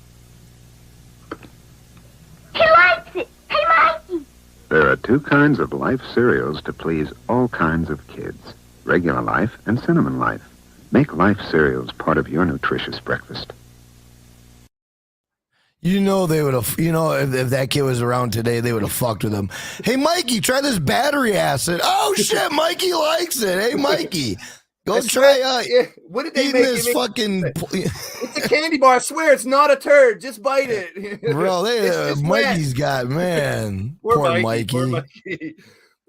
He likes it. Hey, Mikey. There are two kinds of Life cereals to please all kinds of kids. Regular Life and Cinnamon Life. Make Life cereals part of your nutritious breakfast. You know they would have, if that kid was around today, they would have fucked with him. Hey, Mikey, try this battery acid. Oh, shit, Mikey likes it. Hey, Mikey, go try what did they eating make? this fucking... It's a candy bar. I swear, it's not a turd. Just bite it. Bro, It's Mikey's wet. got, man. Poor Mikey. Poor Mikey.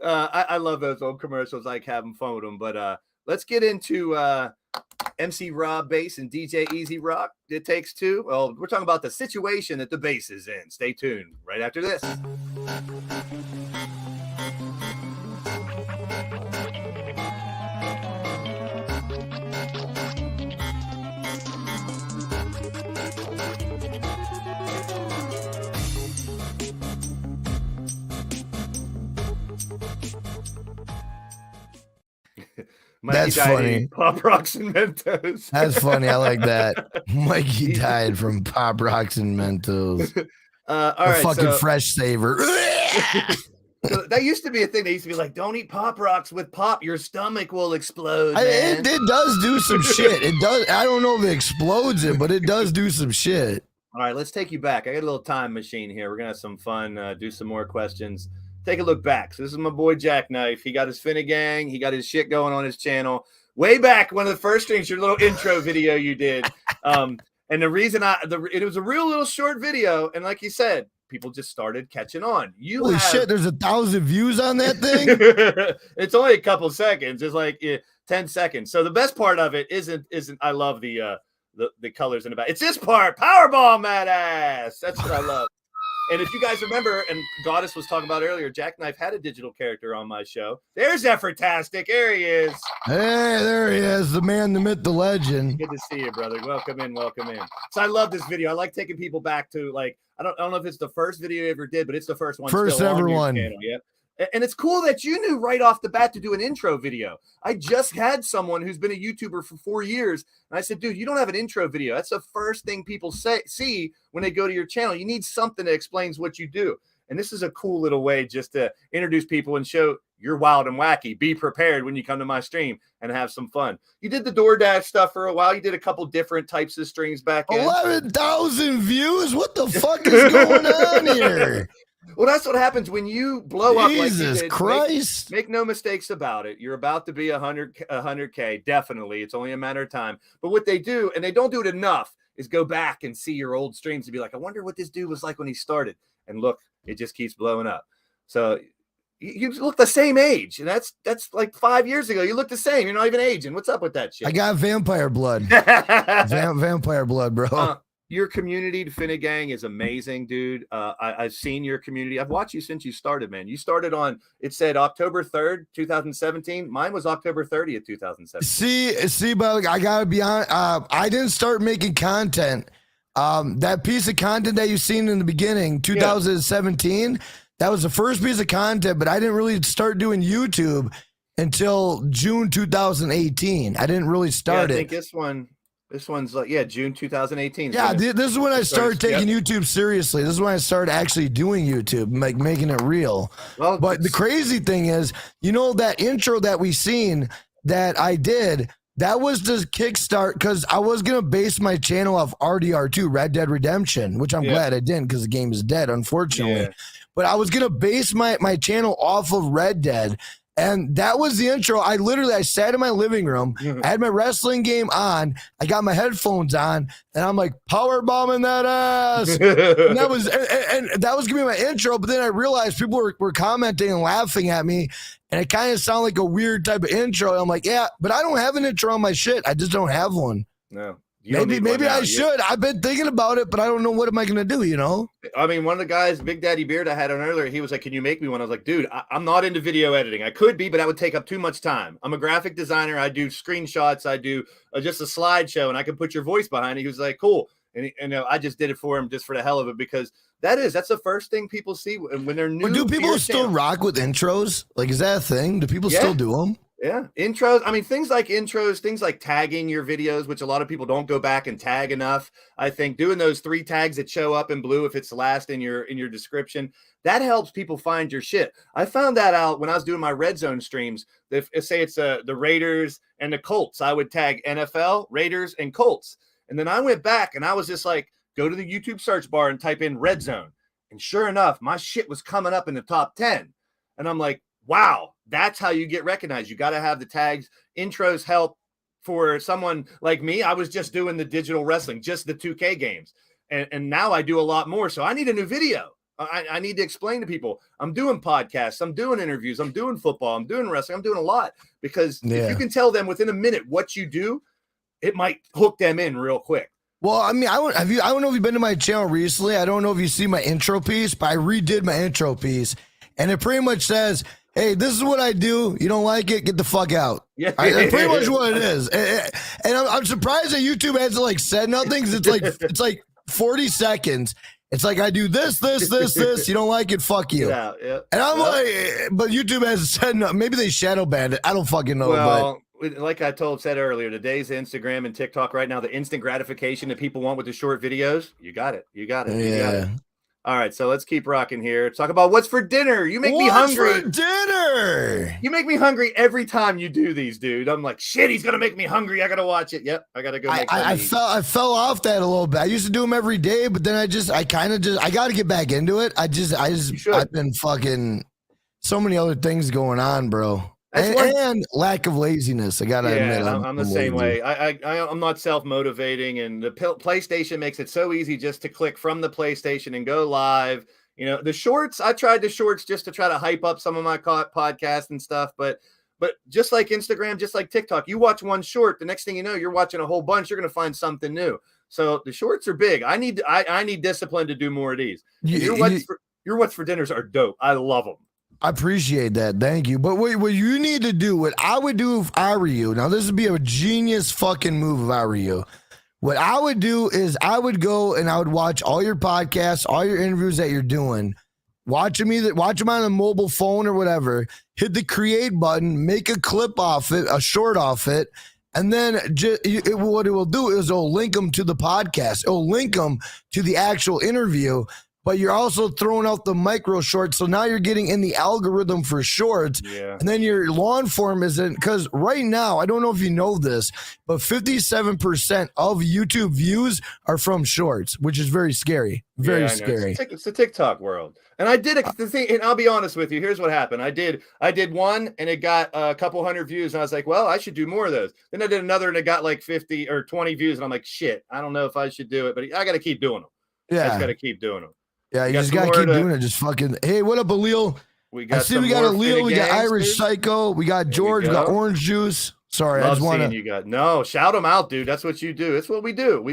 I love those old commercials. I like having fun with them. But let's get into MC Rob Bass and DJ Easy Rock. It Takes Two. Well, we're talking about the situation that the bass is in. Stay tuned right after this. That's funny. Pop Rocks and Mentos. That's funny. I like that. Mikey died from Pop Rocks and Mentos. All right, fucking fresh saver. So that used to be a thing. They used to be like, don't eat Pop Rocks with pop. Your stomach will explode. Man. It does do some shit. It does. I don't know if it explodes it, but it does do some shit. All right, let's take you back. I got a little time machine here. We're going to have some fun, do some more questions. Take a look back. So this is my boy Jackknife. He got his Finnegan. He got his shit going on his channel. Way back, one of the first things, your little intro video you did. And the reason it was a real little short video. And like you said, people just started catching on. Holy shit, there's 1,000 views on that thing? It's only a couple seconds. It's like 10 seconds. So the best part of it isn't I love the colors in the back. It's this part. Powerbomb that ass. That's what I love. And if you guys remember, and Goddess was talking about earlier, Jackknife had a digital character on my show. There's Effortastic. There he is. Hey, there he is. The man, the myth, the legend. Good to see you, brother. Welcome in. Welcome in. So I love this video. I like taking people back to, like, I don't know if it's the first video you ever did, but it's the first one. First ever one. Yeah. And it's cool that you knew right off the bat to do an intro video. I just had someone who's been a YouTuber for 4 years. And I said, dude, you don't have an intro video. That's the first thing people see when they go to your channel. You need something that explains what you do. And this is a cool little way just to introduce people and show you're wild and wacky. Be prepared when you come to my stream and have some fun. You did the DoorDash stuff for a while. You did a couple different types of streams back in. 11,000 views? What the fuck is going on here? Well, that's what happens when you blow up. Jesus Christ. Make no mistakes about it. You're about to be 100K. Definitely. It's only a matter of time. But what they do, and they don't do it enough, is go back and see your old streams and be like, I wonder what this dude was like when he started. And look, it just keeps blowing up. So you look the same age. And that's like 5 years ago. You look the same. You're not even aging. What's up with that shit? I got vampire blood. Vampire blood, bro. Your community to Finnegan is amazing, dude. I've seen your community. I've watched you since you started, man. You started on, it said October 3rd, 2017. Mine was October 30th, 2017. See, but I gotta be honest. I didn't start making content. That piece of content that you've seen in the beginning, 2017, that was the first piece of content, but I didn't really start doing YouTube until June 2018. I didn't really start I think This one's like, June 2018. Yeah, this is when I started taking YouTube seriously. This is when I started actually doing YouTube, like making it real. Well, but the crazy thing is, that intro that we seen that I did, that was to kickstart, because I was going to base my channel off RDR2, Red Dead Redemption, which I'm glad I didn't, because the game is dead, unfortunately. Yeah. But I was going to base my channel off of Red Dead. And that was the intro. I sat in my living room. I had my wrestling game on. I got my headphones on, and I'm like, power bombing that ass. And that was gonna be my intro. But then I realized people were commenting and laughing at me, and it kind of sounded like a weird type of intro. I'm like, yeah, but I don't have an intro on my shit. I just don't have one. No. Maybe I should. I've been thinking about it, but I don't know what am I going to do, I mean, one of the guys, Big Daddy Beard, I had on earlier, he was like, can you make me one? I was like, dude, I'm not into video editing. I could be, but that would take up too much time. I'm a graphic designer. I do screenshots. I do just a slideshow, and I can put your voice behind it. He was like, cool. And I just did it for him just for the hell of it, because that's the first thing people see when they're new. But do people still rock with intros? Like, is that a thing? Do people still do them? Yeah, intros. I mean, things like intros, things like tagging your videos, which a lot of people don't go back and tag enough. I think doing those 3 tags that show up in blue if it's last in your description, That helps people find your shit. I found that out when I was doing my Red Zone streams. If say it's the Raiders and the Colts, I would tag NFL, Raiders, and Colts. And then I went back and I was just like, go to the YouTube search bar and type in Red Zone. And sure enough, my shit was coming up in the top 10. And I'm like, wow, that's how you get recognized. You got to have the tags. Intros help for someone like me. I was just doing the digital wrestling, just the 2K games. And now I do a lot more. So I need a new video. I need to explain to people, I'm doing podcasts, I'm doing interviews, I'm doing football, I'm doing wrestling, I'm doing a lot. Because if you can tell them within a minute what you do, it might hook them in real quick. Well, I mean, I don't know if you've been to my channel recently. I don't know if you see my intro piece, but I redid my intro piece. And it pretty much says, hey, this is what I do. You don't like it? Get the fuck out. Yeah, that's pretty much what it is. And I'm surprised that YouTube hasn't like said nothing. Cause it's like 40 seconds. It's like, I do this. You don't like it? Fuck you. Yeah. And I'm like, but YouTube hasn't said no. Maybe they shadow banned it. I don't fucking know. Well, like I said earlier, today's Instagram and TikTok right now, the instant gratification that people want with the short videos, you got it. Yeah. All right, so let's keep rocking here. Talk about what's for dinner. You make me hungry. What's for dinner? You make me hungry every time you do these, dude. I'm like, shit, he's gonna make me hungry. I gotta watch it. Yep, I gotta go. I fell off that a little bit. I used to do them every day, but then I gotta get back into it. I've been fucking so many other things going on, bro. And lack of laziness. I gotta admit, I'm the same way. I'm not self-motivating, and the PlayStation makes it so easy just to click from the PlayStation and go live. You know, the shorts. I tried the shorts just to try to hype up some of my podcasts and stuff, but just like Instagram, just like TikTok, you watch one short, the next thing you know, you're watching a whole bunch. You're gonna find something new. So the shorts are big. I need discipline to do more of these. Your what's for dinners are dope. I love them. I appreciate that. Thank you. But what you need to do, what I would do if I were you, now this would be a genius fucking move if I were you. What I would do is I would go and I would watch all your podcasts, all your interviews that you're doing, watch them on a mobile phone or whatever, hit the create button, make a clip off it, a short off it, and then what it will do is it'll link them to the podcast. It'll link them to the actual interview. But you're also throwing out the micro shorts. So now you're getting in the algorithm for shorts. Yeah. And then your long form isn't, because right now, I don't know if you know this, but 57% of YouTube views are from shorts, which is very scary. Very scary. It's the TikTok world. And I did the thing, and I'll be honest with you. Here's what happened. I did one and it got a couple hundred views. And I was like, well, I should do more of those. Then I did another and it got like 50 or 20 views. And I'm like, shit, I don't know if I should do it, but I got to keep doing them. Yeah. I just got to keep doing them. Yeah, you just gotta keep doing it. Just fucking. Hey, what up, Alil? We got Alil. We got Irish Psycho. We got George. We got Orange Juice. Sorry, I just want to. Shout them out, dude. That's what you do. That's what we do.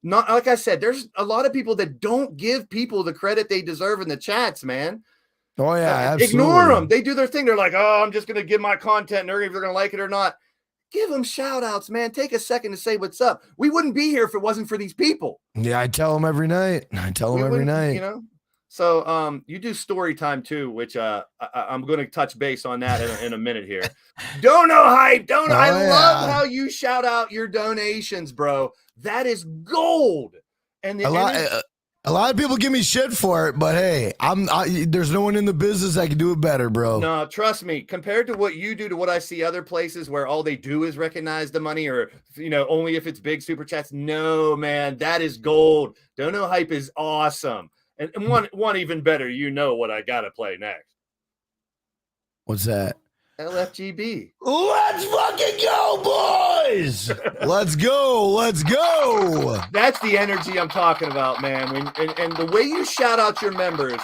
Not like I said. There's a lot of people that don't give people the credit they deserve in the chats, man. Oh yeah, absolutely. Ignore them. They do their thing. They're like, oh, I'm just gonna give my content, and they're either gonna like it or not. Give them shout outs, man. Take a second to say what's up. We wouldn't be here if it wasn't for these people. Yeah, I tell them every night. You know. So you do story time too, which I'm going to touch base on that in a minute here. Dono hype. I love how you shout out your donations, bro. That is gold. And a lot of people give me shit for it, but hey, there's no one in the business that can do it better, bro. No, trust me. Compared to what you do to what I see other places where all they do is recognize the money, or only if it's big super chats. No, man, that is gold. Dono hype is awesome, and one even better. You know what I gotta play next? What's that? LFGB. Let's fucking go, boys! Let's go. That's the energy I'm talking about, man. And the way you shout out your members.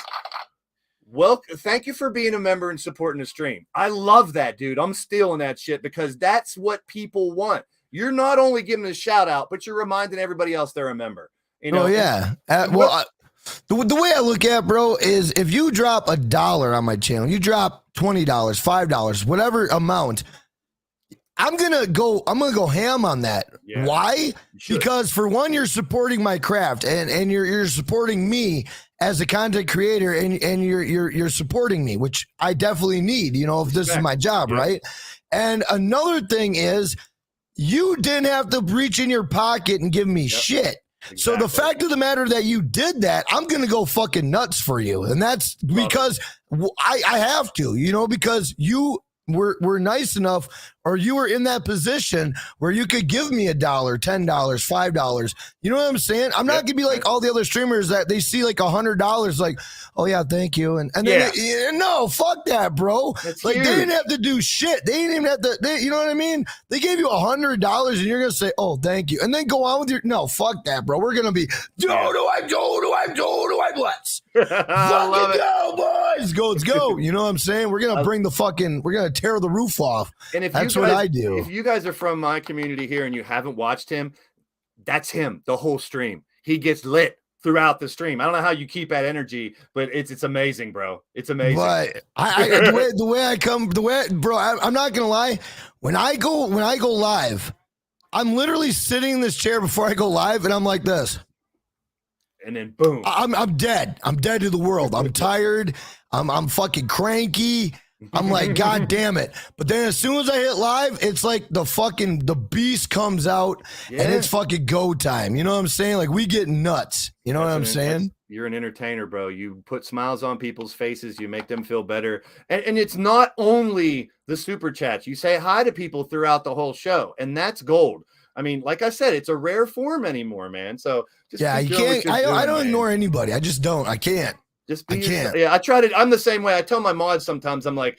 Well, thank you for being a member and supporting the stream. I love that, dude. I'm stealing that shit because that's what people want. You're not only giving a shout out, but you're reminding everybody else they're a member. Oh yeah. The way I look at it, bro, is if you drop $1 on my channel, you drop $20, $5, whatever amount, I'm gonna go ham on that. Yeah, why? Because for one, you're supporting my craft and you're supporting me as a content creator, and you're supporting me, which I definitely need, if this is my job, right? And another thing is, you didn't have to reach in your pocket and give me shit. So the fact of the matter that you did that, I'm going to go fucking nuts for you. And that's because I have to, you know, because you were nice enough, or you were in that position where you could give me $1, $10, $5. You know what I'm saying? I'm not gonna be like all the other streamers that they see like $100, like, oh yeah, thank you, and then no, fuck that, bro. That's like huge. They didn't have to do shit. They didn't even have to. You know what I mean? They gave you $100, and you're gonna say, oh, thank you, and then go on with your fuck that, bro. We're gonna be let's fucking go, boys. Let's go. You know what I'm saying? We're gonna bring we're gonna tear the roof off. And if that's you guys, what I do. If you guys are from my community here and you haven't watched him, that's him the whole stream. He gets lit throughout the stream. I don't know how you keep that energy, but it's amazing, bro. It's amazing. But bro, I'm not gonna lie. When I go live, I'm literally sitting in this chair before I go live, and I'm like this. And then boom. I'm dead. I'm dead to the world. I'm tired. I'm fucking cranky. I'm like, God damn it. But then as soon as I hit live, it's like the beast comes out and it's fucking go time. You know what I'm saying? Like, we get nuts. You know what I'm saying? You're an entertainer, bro. You put smiles on people's faces. You make them feel better. And it's not only the super chats. You say hi to people throughout the whole show, and that's gold. I mean, like I said, it's a rare form anymore, man. So just you can't. I don't ignore anybody. I just don't. I can't. I can't. Yeah, I try to. I'm the same way. I tell my mods sometimes. I'm like,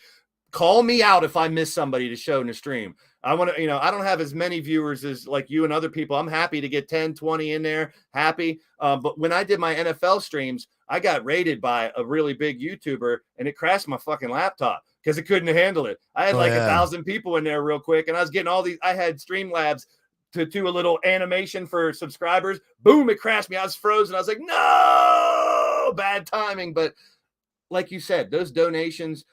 call me out if I miss somebody to show in the stream. I want to, I don't have as many viewers as like you and other people. I'm happy to get 10, 20 in there. Happy. But when I did my NFL streams, I got raided by a really big YouTuber, and it crashed my fucking laptop because it couldn't handle it. I had 1,000 people in there real quick, and I was getting all these. I had Streamlabs to do a little animation for subscribers. Boom, it crashed me. I was frozen. I was like, no, bad timing. But like you said, those donations,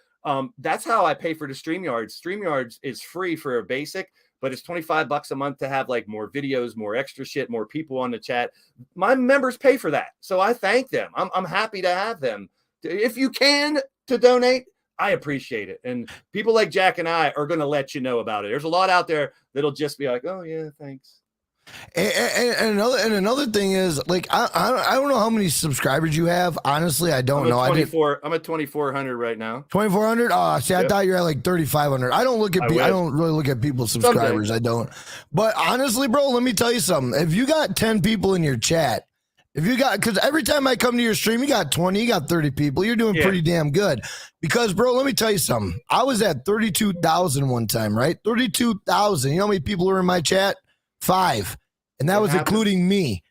that's how I pay for the StreamYards. StreamYards is free for a basic, but it's $25 a month to have like more videos, more extra shit, more people on the chat. My members pay for that. So I thank them. I'm happy to have them. If you can to donate, I appreciate it. And people like Jack and I are going to let you know about it. There's a lot out there that'll just be like, oh yeah, thanks. And another thing is, like, I don't know how many subscribers you have. Honestly, I don't know. I'm at 2,400 right now. 2,400. Oh, see, I thought you were at like 3,500. I don't really look at people's subscribers. Someday. I don't. But honestly, bro, let me tell you something. If you got 10 people in your chat, because every time I come to your stream, you got 20, you got 30 people. You're doing pretty damn good. Because, bro, let me tell you something. I was at 32,000 one time, right? 32,000. You know how many people were in my chat? 5. And that was including me.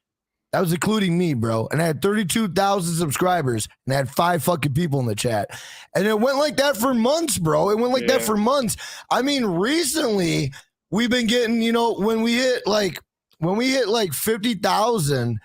That was including me, bro. And I had 32,000 subscribers, and I had 5 fucking people in the chat. And it went like that for months, bro. It went like that for months. I mean, recently we've been getting, when we hit like 50,000,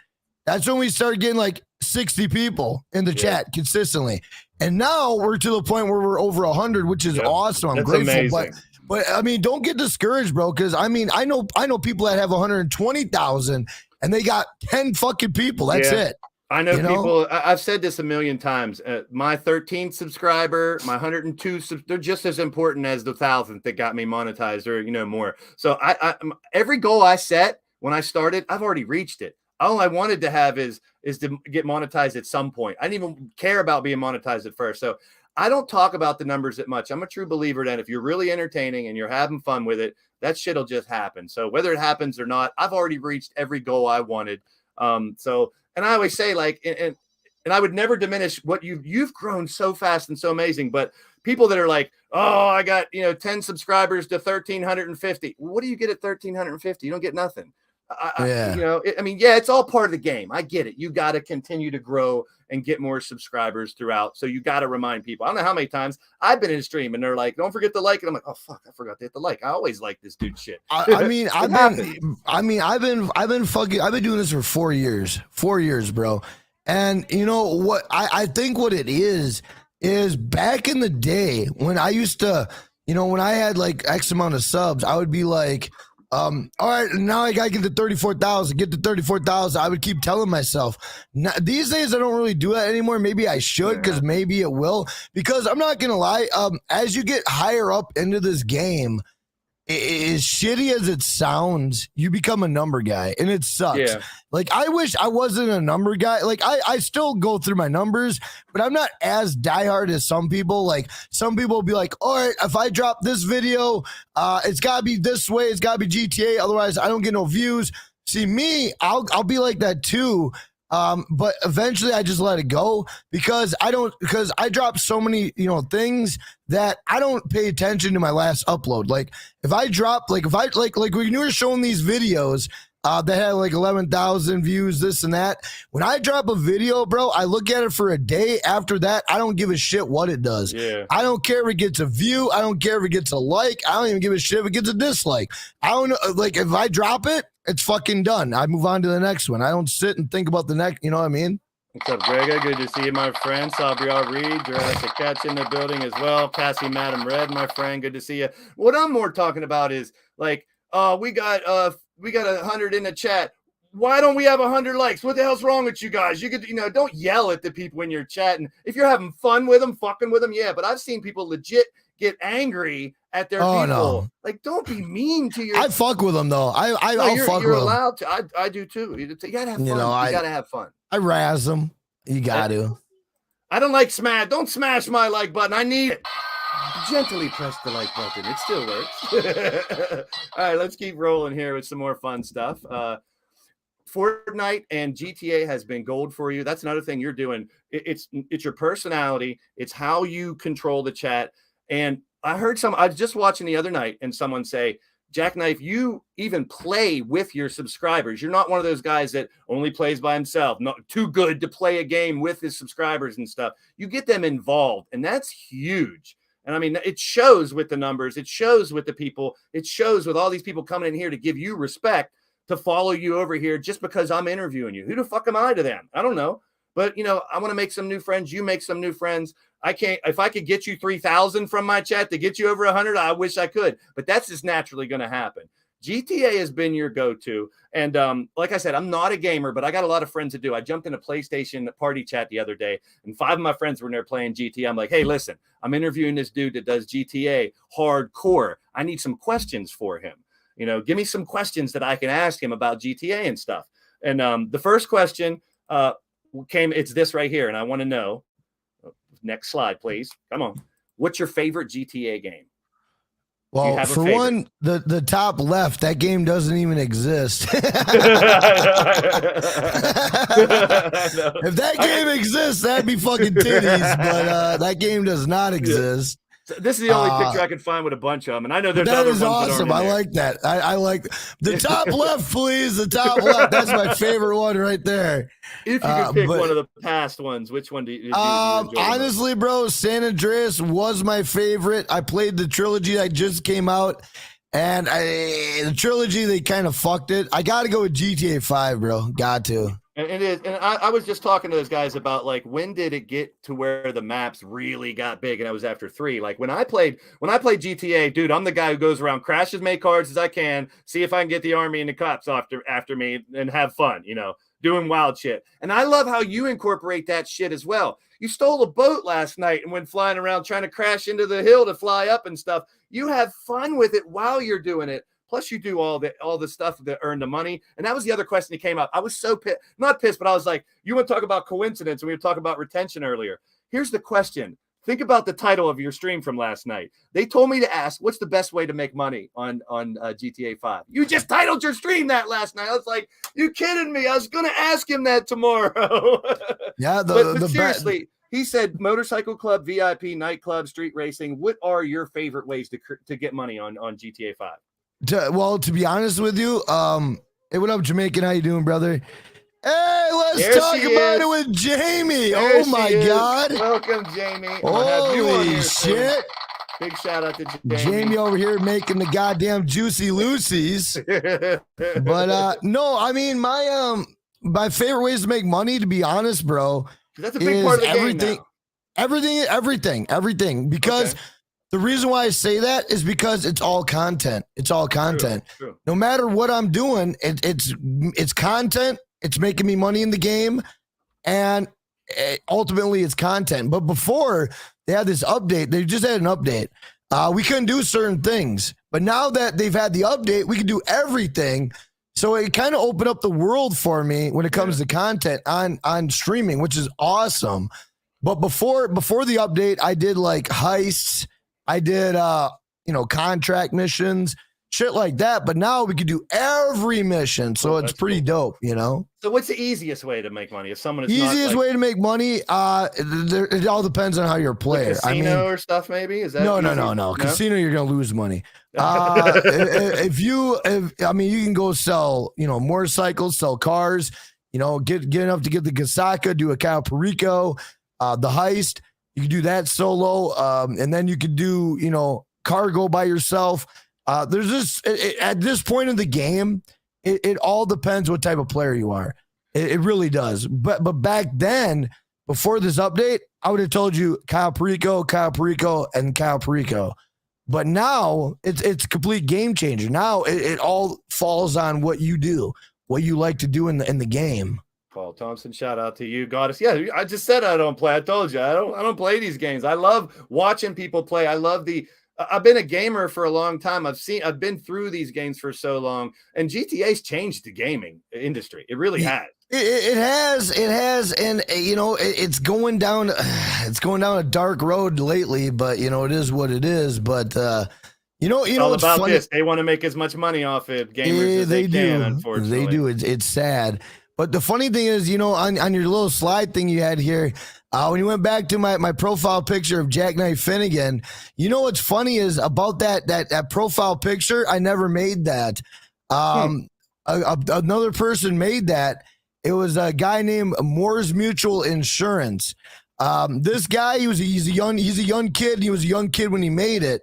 that's when we started getting like 60 people in the chat consistently. And now we're to the point where we're over 100, which is awesome. I'm grateful. Amazing. But I mean, don't get discouraged, bro. Because I mean, I know people that have 120,000 and they got 10 fucking people. That's it. I know people. I've said this a million times. My 13th subscriber, my 102, they're just as important as the 1,000th that got me monetized, or more. So I every goal I set when I started, I've already reached it. All I wanted to have is to get monetized at some point. I didn't even care about being monetized at first. So I don't talk about the numbers that much. I'm a true believer that if you're really entertaining and you're having fun with it, that shit'll just happen. So whether it happens or not, I've already reached every goal I wanted. And I always say, like, and I would never diminish what you've grown so fast and so amazing. But people that are like, oh, I got 10 subscribers to 1,350. What do you get at 1,350? You don't get nothing. It's all part of the game. I get it. You got to continue to grow and get more subscribers throughout. So you got to remind people. I don't know how many times I've been in a stream and they're like, don't forget to like it. I'm like, oh fuck, I forgot to hit the like. I always like this dude shit. I've been doing this for 4 years. 4 years, bro. And you know what? I think what it is back in the day when I used to, when I had like X amount of subs, I would be like, all right, now I gotta get to 34,000. I would keep telling myself. Now, these days I don't really do that anymore. Maybe I should, because maybe it will. Because I'm not gonna lie, as you get higher up into this game, as shitty as it sounds, you become a number guy, and it sucks. Yeah. Like, I wish I wasn't a number guy. Like, I still go through my numbers, but I'm not as diehard as some people. Like, some people will be like, all right, if I drop this video, it's got to be this way. It's got to be GTA. Otherwise, I don't get no views. See, me, I'll be like that too. But eventually I just let it go because I drop so many, things that I don't pay attention to my last upload. Like, if I drop, like when you were showing these videos, that had like 11,000 views, this and that. When I drop a video, bro, I look at it for a day. After that, I don't give a shit what it does. Yeah. I don't care if it gets a view. I don't care if it gets a like. I don't even give a shit if it gets a dislike. I don't know. Like, if I drop it, it's fucking done. I move on to the next one. I don't sit and think about the next. You know what I mean? What's up, Grega? Good to see you, my friend. Sabriel Reed, Jurassic Catch in the building as well. Cassie Madam Red, my friend. Good to see you. What I'm more talking about is like, we got 100 in the chat. Why don't we have 100 likes? What the hell's wrong with you guys? You could, don't yell at the people when you're chatting. If you're having fun with them, fucking with them, yeah. But I've seen people legit get angry at their people. No. Like, don't be mean to your. I fuck with them though. I'll fuck with them. You're allowed to. I do too. You gotta have fun. You gotta have fun. I razz them. You got to. I don't like smash. Don't smash my like button. I need it. Gently press the like button. It still works. All right, let's keep rolling here with some more fun stuff. Fortnite and GTA has been gold for you. That's another thing you're doing. It's your personality. It's how you control the chat. And I was just watching the other night and someone say, Jackknife, you even play with your subscribers. You're not one of those guys that only plays by himself, not too good to play a game with his subscribers and stuff. You get them involved, and that's huge. And I mean, it shows with the numbers. It shows with the people. It shows with all these people coming in here to give you respect, to follow you over here just because I'm interviewing you. Who the fuck am I to them? I don't know. But, I want to make some new friends. You make some new friends. If I could get you 3,000 from my chat to get you over 100, I wish I could. But that's just naturally going to happen. GTA has been your go-to. And like I said, I'm not a gamer, but I got a lot of friends that do. I jumped in a PlayStation party chat the other day, and 5 of my friends were in there playing GTA. I'm like, hey, listen, I'm interviewing this dude that does GTA hardcore. I need some questions for him. Give me some questions that I can ask him about GTA and stuff. And the first question it's this right here, and I want to know. Next slide, please. Come on. What's your favorite GTA game? Well, for one, the top left, that game doesn't even exist. If that game exists, that'd be fucking titties. But that game does not exist. This is the only picture I could find with a bunch of them, and I know there's that other is ones awesome. That I like that. I like the top left, please. The top left. That's my favorite one right there. If you could pick one of the past ones, which one do you enjoy? Honestly, bro, San Andreas was my favorite. I played the trilogy that just came out, and the trilogy, they kind of fucked it. I got to go with GTA 5, bro. Got to. And it is, and I was just talking to those guys about like when did it get to where the maps really got big, and I was after 3. Like when I played GTA, dude, I'm the guy who goes around, crash as many cars as I can, see if I can get the army and the cops after me, and have fun, doing wild shit. And I love how you incorporate that shit as well. You stole a boat last night and went flying around trying to crash into the hill to fly up and stuff. You have fun with it while you're doing it. Plus, you do all the stuff that earn the money. And that was the other question that came up. I was so pissed, not pissed, but I was like, you want to talk about coincidence, and we were talking about retention earlier. Here's the question. Think about the title of your stream from last night. They told me to ask, what's the best way to make money on GTA 5? You just titled your stream that last night. I was like, you kidding me? I was going to ask him that tomorrow. Yeah, but seriously, he said motorcycle club, VIP, nightclub, street racing. What are your favorite ways to get money on GTA 5? To be honest with you, hey, what up, Jamaican? How you doing, brother? Hey, let's talk about it with Jamie. Oh my God. Welcome, Jamie. Holy shit. Big shout out to Jamie. Jamie over here making the goddamn juicy Lucy's. But no, I mean my favorite ways to make money, to be honest, bro. That's a big part of the game now. Everything. Because the reason why I say that is because it's all content. It's all content. True. No matter what I'm doing, it's content. It's making me money in the game, and ultimately it's content. But before they had this update, they just had an update. we couldn't do certain things. But now that they've had the update, we can do everything. So it kind of opened up the world for me when it comes to content on streaming, which is awesome. But before the update, I did like heists. I did, contract missions, shit like that. But now we can do every mission. So it's pretty dope, So what's the easiest way to make money? If someone is easiest way to make money, it all depends on how you're a player. Casino or stuff, maybe? Is that no. Casino, you're gonna lose money. If you can go sell, motorcycles, sell cars, get enough to get the Gasaka, do a Cal Perico, the heist. You can do that solo, and then you could do, cargo by yourself. There's just at this point in the game, it all depends what type of player you are. It really does. But back then, before this update, I would have told you Kyle Perico, and Kyle Perico. But now it's a complete game changer. Now it all falls on what you do, what you like to do in the game. Paul Thompson, shout out to you, Goddess. Yeah, I just said I don't play. I told you I don't play these games. I love watching people play. I love I've been a gamer for a long time. I've been through these games for so long, and GTA's changed the gaming industry. It really has. It has, and it's going down a dark road lately. But it is what it is. But it's all about funny. This. They want to make as much money off it, gamers, as they can. Unfortunately, they do. It's sad. But the funny thing is, on your little slide thing you had here, when you went back to my profile picture of Jackknife Finnegan, what's funny is about that profile picture, I never made that. Another person made that. It was a guy named Moore's Mutual Insurance. This guy, he's a young kid. He was a young kid when he made it.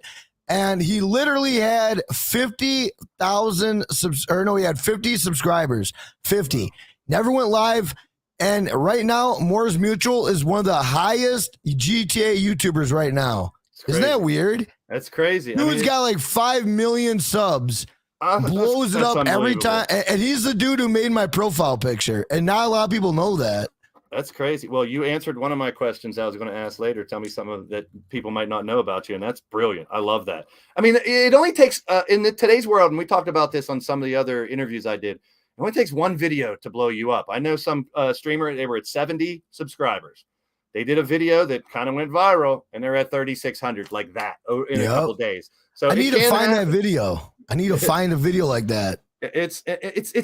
And he literally had 50,000 he had 50 subscribers, 50. Never went live. And right now, Moore's Mutual is one of the highest GTA YouTubers right now. Isn't that weird? That's crazy. Dude's got like 5 million subs. Blows it up every time. And he's the dude who made my profile picture. And not a lot of people know that. That's crazy. Well, you answered one of my questions I was going to ask later. Tell me something that people might not know about you. And that's brilliant. I love that. I mean, it only takes in today's world, and we talked about this on some of the other interviews I did. It only takes one video to blow you up. I know some streamer, they were at 70 subscribers. They did a video that kind of went viral, and they're at 3,600 like that in a couple of days. So I need to find that video. I need to find a video like that. It's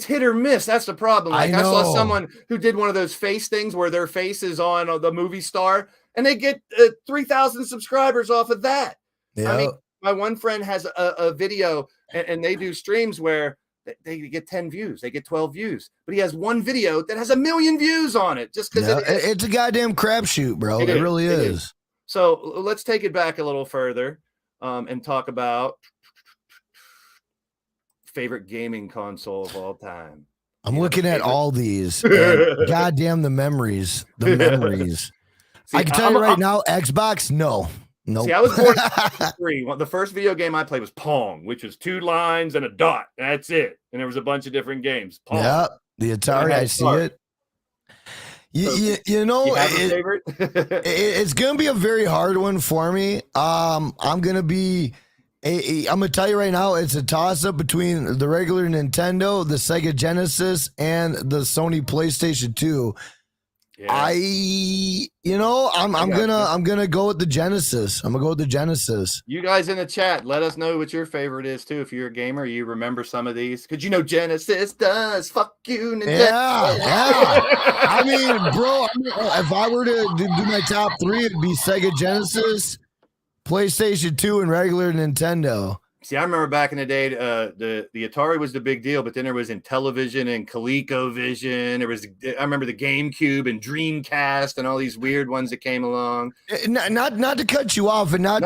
hit or miss. That's the problem. Like I saw someone who did one of those face things where their face is on the movie star, and they get 3,000 subscribers off of that. Yep. I mean, my one friend has a video, and they do streams where they get 10 views, they get 12 views, but he has one video that has 1 million views on it just because it's a goddamn crapshoot, bro. It really is. So let's take it back a little further and talk about favorite gaming console of all time. I'm looking at all these. Goddamn the memories. See, I can tell you right now, Xbox, no. Nope. See, I was born in 3. The first video game I played was Pong, which was 2 lines and a dot. That's it. And there was a bunch of different games. Pong. Yeah, the Atari, I see it. You know, it's going to be a very hard one for me. I'm going to tell you right now, it's a toss-up between the regular Nintendo, the Sega Genesis, and the Sony PlayStation 2. Yeah. I'm gonna go with the Genesis. I'm gonna go with the Genesis. You guys in the chat, let us know what your favorite is too. If you're a gamer, you remember some of these because Genesis does. Fuck you, Nintendo. Yeah. I mean, bro, if I were to do my top 3, it'd be Sega Genesis, PlayStation 2, and regular Nintendo. See, I remember back in the day, the Atari was the big deal, but then there was Intellivision and ColecoVision. I remember the GameCube and Dreamcast and all these weird ones that came along. Not to cut you off and not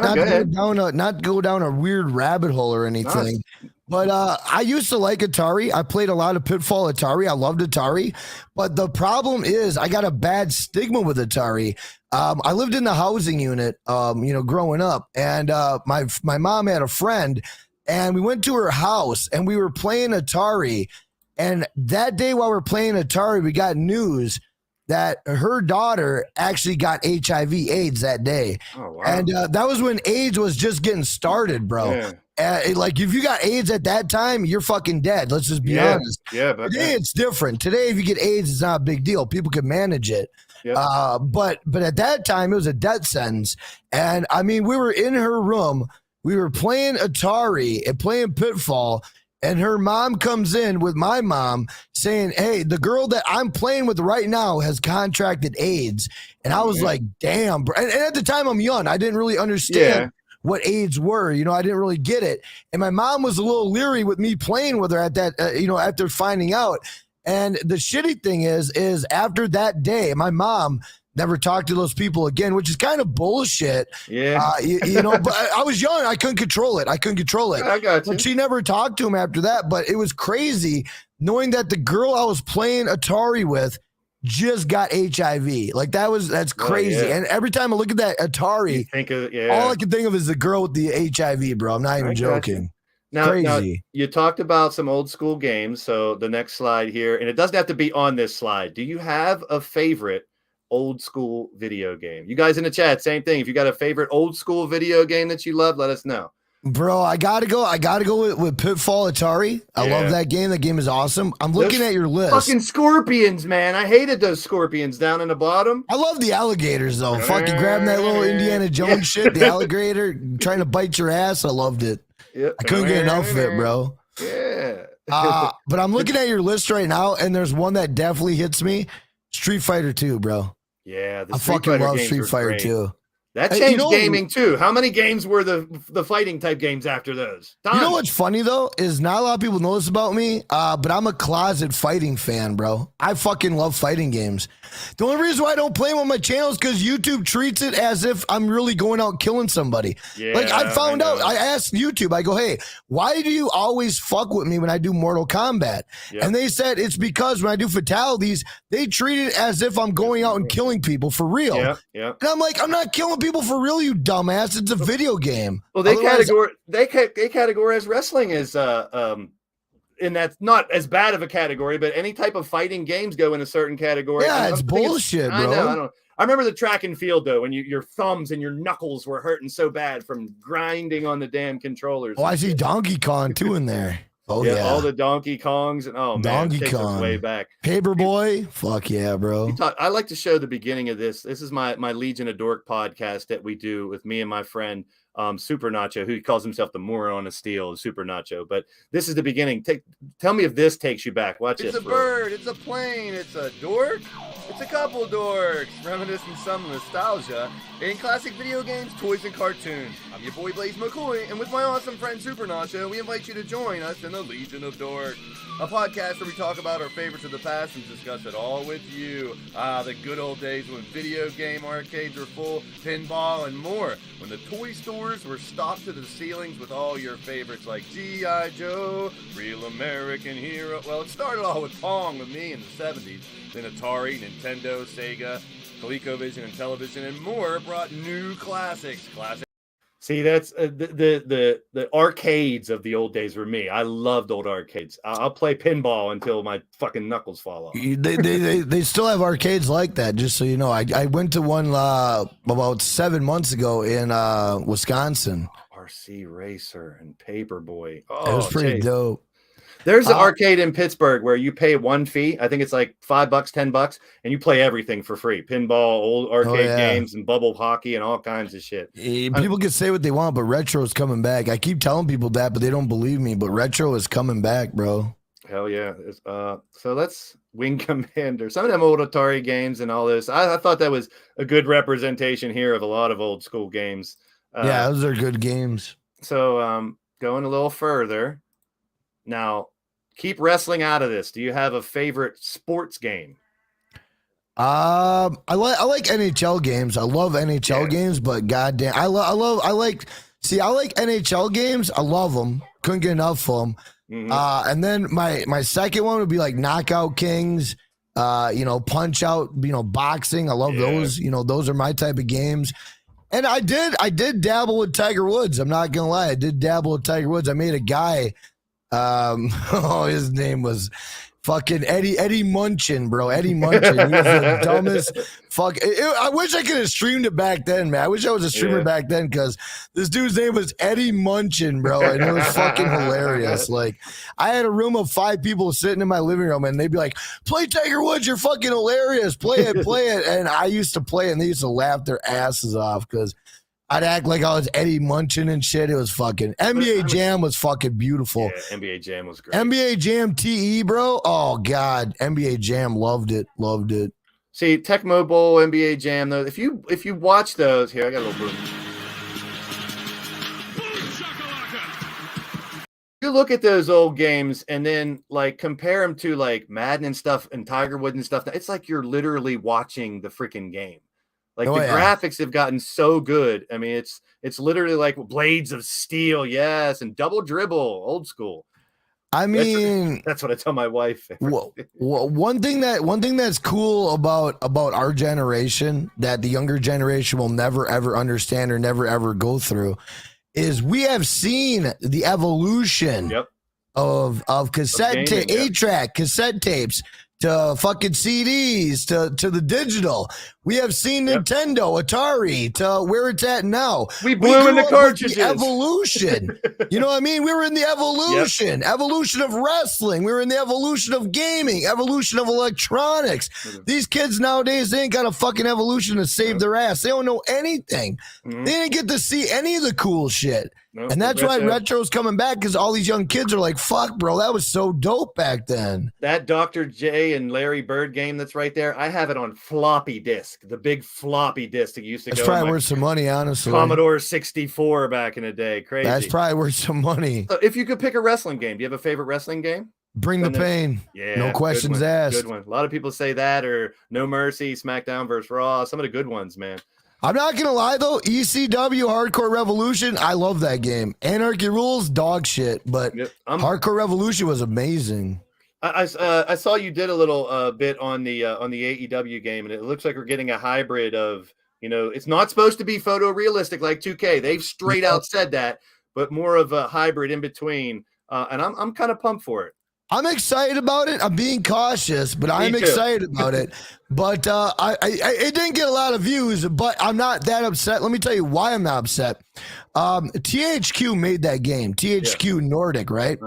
go down a weird rabbit hole or anything. But I used to like Atari. I played a lot of Pitfall Atari. I loved Atari. But the problem is I got a bad stigma with Atari. I lived in the housing unit, growing up. And my mom had a friend. And we went to her house. And we were playing Atari. And that day while we were playing Atari, we got news that her daughter actually got HIV/AIDS that day. Oh, wow. And that was when AIDS was just getting started, bro. Yeah. Like if you got AIDS at that time, you're fucking dead. Let's just be honest. Yeah, but today it's different. Today, if you get AIDS, it's not a big deal. People can manage it. Yep. But at that time, it was a death sentence. And I mean, we were in her room. We were playing Atari and playing Pitfall. And her mom comes in with my mom saying, hey, the girl that I'm playing with right now has contracted AIDS. And I was like, damn, bro. And at the time, I'm young. I didn't really understand what AIDS were. You know, I didn't really get it. And my mom was a little leery with me playing with her at that, after finding out. And the shitty thing is after that day, my mom never talked to those people again, which is kind of bullshit. Yeah. But I was young. I couldn't control it. I got you. But she never talked to him after that. But it was crazy knowing that the girl I was playing Atari with just got HIV. Like that's crazy. And every time I look at that Atari, all I can think of is the girl with the HIV, bro. I'm not even joking. Now, crazy. You talked about some old school games. So the next slide here, and it doesn't have to be on this slide. Do you have a favorite old school video game? You guys in the chat, same thing. If you got a favorite old school video game that you love, let us know. Bro, I gotta go with Pitfall Atari. I love that game. That game is awesome. I'm looking at your list. Fucking scorpions, man. I hated those scorpions down in the bottom. I love the alligators though. Fucking grabbing that little Indiana Jones shit. The alligator trying to bite your ass. I loved it. Yep. I couldn't get enough of it, bro. Yeah. But I'm looking at your list right now, and there's one that definitely hits me. Street Fighter 2, bro. Yeah, I fucking love Street Fighter 2. That changed gaming too. How many games were the fighting type games after those? You know what's funny though is not a lot of people know this about me, but I'm a closet fighting fan, bro. I fucking love fighting games. The only reason why I don't play them on my channel is because YouTube treats it as if I'm really going out killing somebody. Like I found out, I asked YouTube, I go, hey, why do you always fuck with me when I do Mortal Kombat? And they said it's because when I do fatalities, they treat it as if I'm going out and killing people for real. And I'm like, I'm not killing people for real, you dumbass. It's a video game. Well, they categorize wrestling as and that's not as bad of a category, but any type of fighting games go in a certain category. Yeah, it's bullshit, bro. I remember the track and field though, when your thumbs and your knuckles were hurting so bad from grinding on the damn controllers. Oh, I see Donkey Kong too in there. Oh yeah, all the Donkey Kongs and Donkey Kong way back. Paperboy, fuck yeah, bro. I like to show the beginning of this. This is my Legion of Dork podcast that we do with me and my friend Super Nacho, who calls himself the moron of steel, Super Nacho. But this is the beginning. Tell me if this takes you back. Watch this. It's a bird. It's a plane. It's a dork. It's a couple dorks, reminiscing some nostalgia in classic video games, toys, and cartoons. I'm your boy Blaise McCoy, and with my awesome friend Super Nacho, we invite you to join us in the Legion of Dork, a podcast where we talk about our favorites of the past and discuss it all with you. The good old days when video game arcades were full, pinball, and more. When the toy stores were stocked to the ceilings with all your favorites like G.I. Joe, Real American Hero. Well, it started all with Pong with me in the 70s. Then Atari, Nintendo, Sega, ColecoVision, and television, and more brought new classics. See, that's the arcades of the old days were me. I loved old arcades. I'll play pinball until my fucking knuckles fall off. They still have arcades like that, just so you know. I went to one about 7 months ago in Wisconsin. RC Racer and Paperboy. It was pretty dope. There's an arcade in Pittsburgh where you pay one fee. I think it's like $5, $10, and you play everything for free. Pinball, old arcade games, and bubble hockey, and all kinds of shit. People can say what they want, but retro is coming back. I keep telling people that, but they don't believe me. But retro is coming back, bro. Hell yeah. So let's Wing Commander. Some of them old Atari games and all this. I thought that was a good representation here of a lot of old school games. Yeah, those are good games. So going a little further. Now, keep wrestling out of this. Do you have a favorite sports game? I like NHL games. I love NHL games, but goddamn, I like NHL games. I love them. Couldn't get enough of them. Mm-hmm. And then my second one would be like Knockout Kings. Punch Out. Boxing. I love those. Those are my type of games. And I did dabble with Tiger Woods. I'm not gonna lie. I did dabble with Tiger Woods. I made a guy. His name was Fucking Eddie Munchin, bro. Eddie Munchin. He was the dumbest fuck. I wish I could have streamed it back then, man. I wish I was a streamer back then because this dude's name was Eddie Munchin, bro. And it was fucking hilarious. Like, I had a room of 5 people sitting in my living room and they'd be like, play Tiger Woods. You're fucking hilarious. Play it, play it. And I used to play it and they used to laugh their asses off because I'd act like I was Eddie Munchin and shit. It was fucking NBA Jam was fucking beautiful. Yeah, NBA Jam was great. NBA Jam TE, bro. Oh God, NBA Jam loved it. See, Tecmo Bowl, NBA Jam. Those if you watch those, here I got a little boom. You look at those old games and then like compare them to like Madden and stuff and Tiger Woods and stuff. It's like you're literally watching the freaking game. Like the graphics have gotten so good. I mean, it's literally like blades of steel, yes, and double dribble, old school. I mean, that's what I tell my wife. One thing that's cool about our generation that the younger generation will never ever understand or never ever go through is we have seen the evolution of cassette to 8-track cassette tapes to fucking CDs to the digital. We have seen Nintendo, Atari to where it's at now. We blew in the cartridges. The evolution. You know what I mean? We were in the evolution. Evolution of wrestling. We were in the evolution of gaming. Evolution of electronics. These kids nowadays, they ain't got a fucking evolution to save their ass. They don't know anything. They didn't get to see any of the cool shit. And that's why retro's coming back because all these young kids are like, fuck, bro, that was so dope back then. That Dr. J and Larry Bird game that's right there, I have it on floppy disk, the big floppy disk that used to that's go. That's probably worth some money, honestly. Commodore 64 back in the day. Crazy. That's probably worth some money. So if you could pick a wrestling game, do you have a favorite wrestling game? Bring the pain. Yeah. No questions asked. Good one. A lot of people say that or No Mercy, SmackDown versus Raw. Some of the good ones, man. I'm not going to lie, though. ECW Hardcore Revolution, I love that game. Anarchy Rules, dog shit. But Hardcore Revolution was amazing. I saw you did a little bit on the AEW game, and it looks like we're getting a hybrid of, it's not supposed to be photorealistic like 2K. They've straight out said that, but more of a hybrid in between. And I'm kind of pumped for it. I'm excited about it. I'm being cautious, but I'm excited about it. But it didn't get a lot of views, but I'm not that upset. Let me tell you why I'm not upset. THQ made that game, THQ Nordic, right?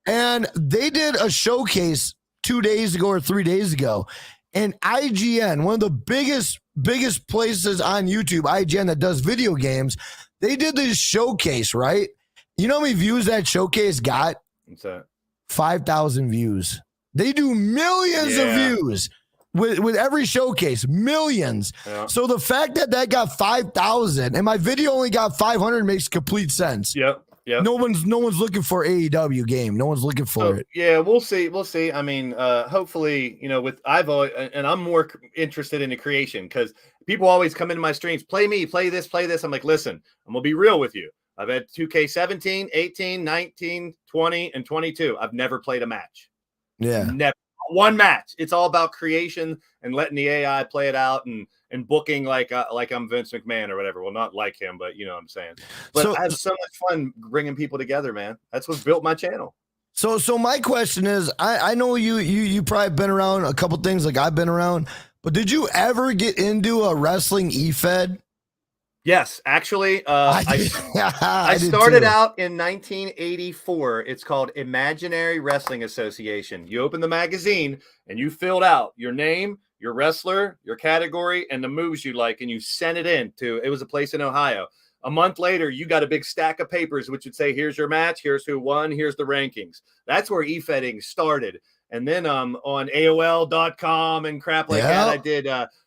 And they did a showcase 2 days ago or 3 days ago. And IGN, one of the biggest places on YouTube, IGN that does video games, they did this showcase, right? You know how many views that showcase got? What's that? 5,000 views. They do millions of views with every showcase, millions. So the fact that got 5,000 and my video only got 500 makes complete sense. No one's looking for AEW game. No one's looking for it. Yeah, we'll see. I mean, hopefully, I'm more interested in the creation because people always come into my streams, play this. I'm like, listen, I'm gonna be real with you. I've had 2K 17, 18, 19, 20, and 22. I've never played a match. Yeah. Never. One match. It's all about creation and letting the AI play it out and booking like I'm Vince McMahon or whatever. Well, not like him, but you know what I'm saying. But I have so much fun bringing people together, man. That's what built my channel. So my question is, I know you probably been around a couple things like I've been around, but did you ever get into a wrestling e-fed? Yes, actually, I started out in 1984. It's called Imaginary Wrestling Association. You open the magazine and you filled out your name, your wrestler, your category, and the moves you like, and you sent it in to, it was a place in Ohio. A month later, you got a big stack of papers which would say, here's your match, here's who won, here's the rankings. That's where e-fedding started. And then on AOL.com and crap like that, I did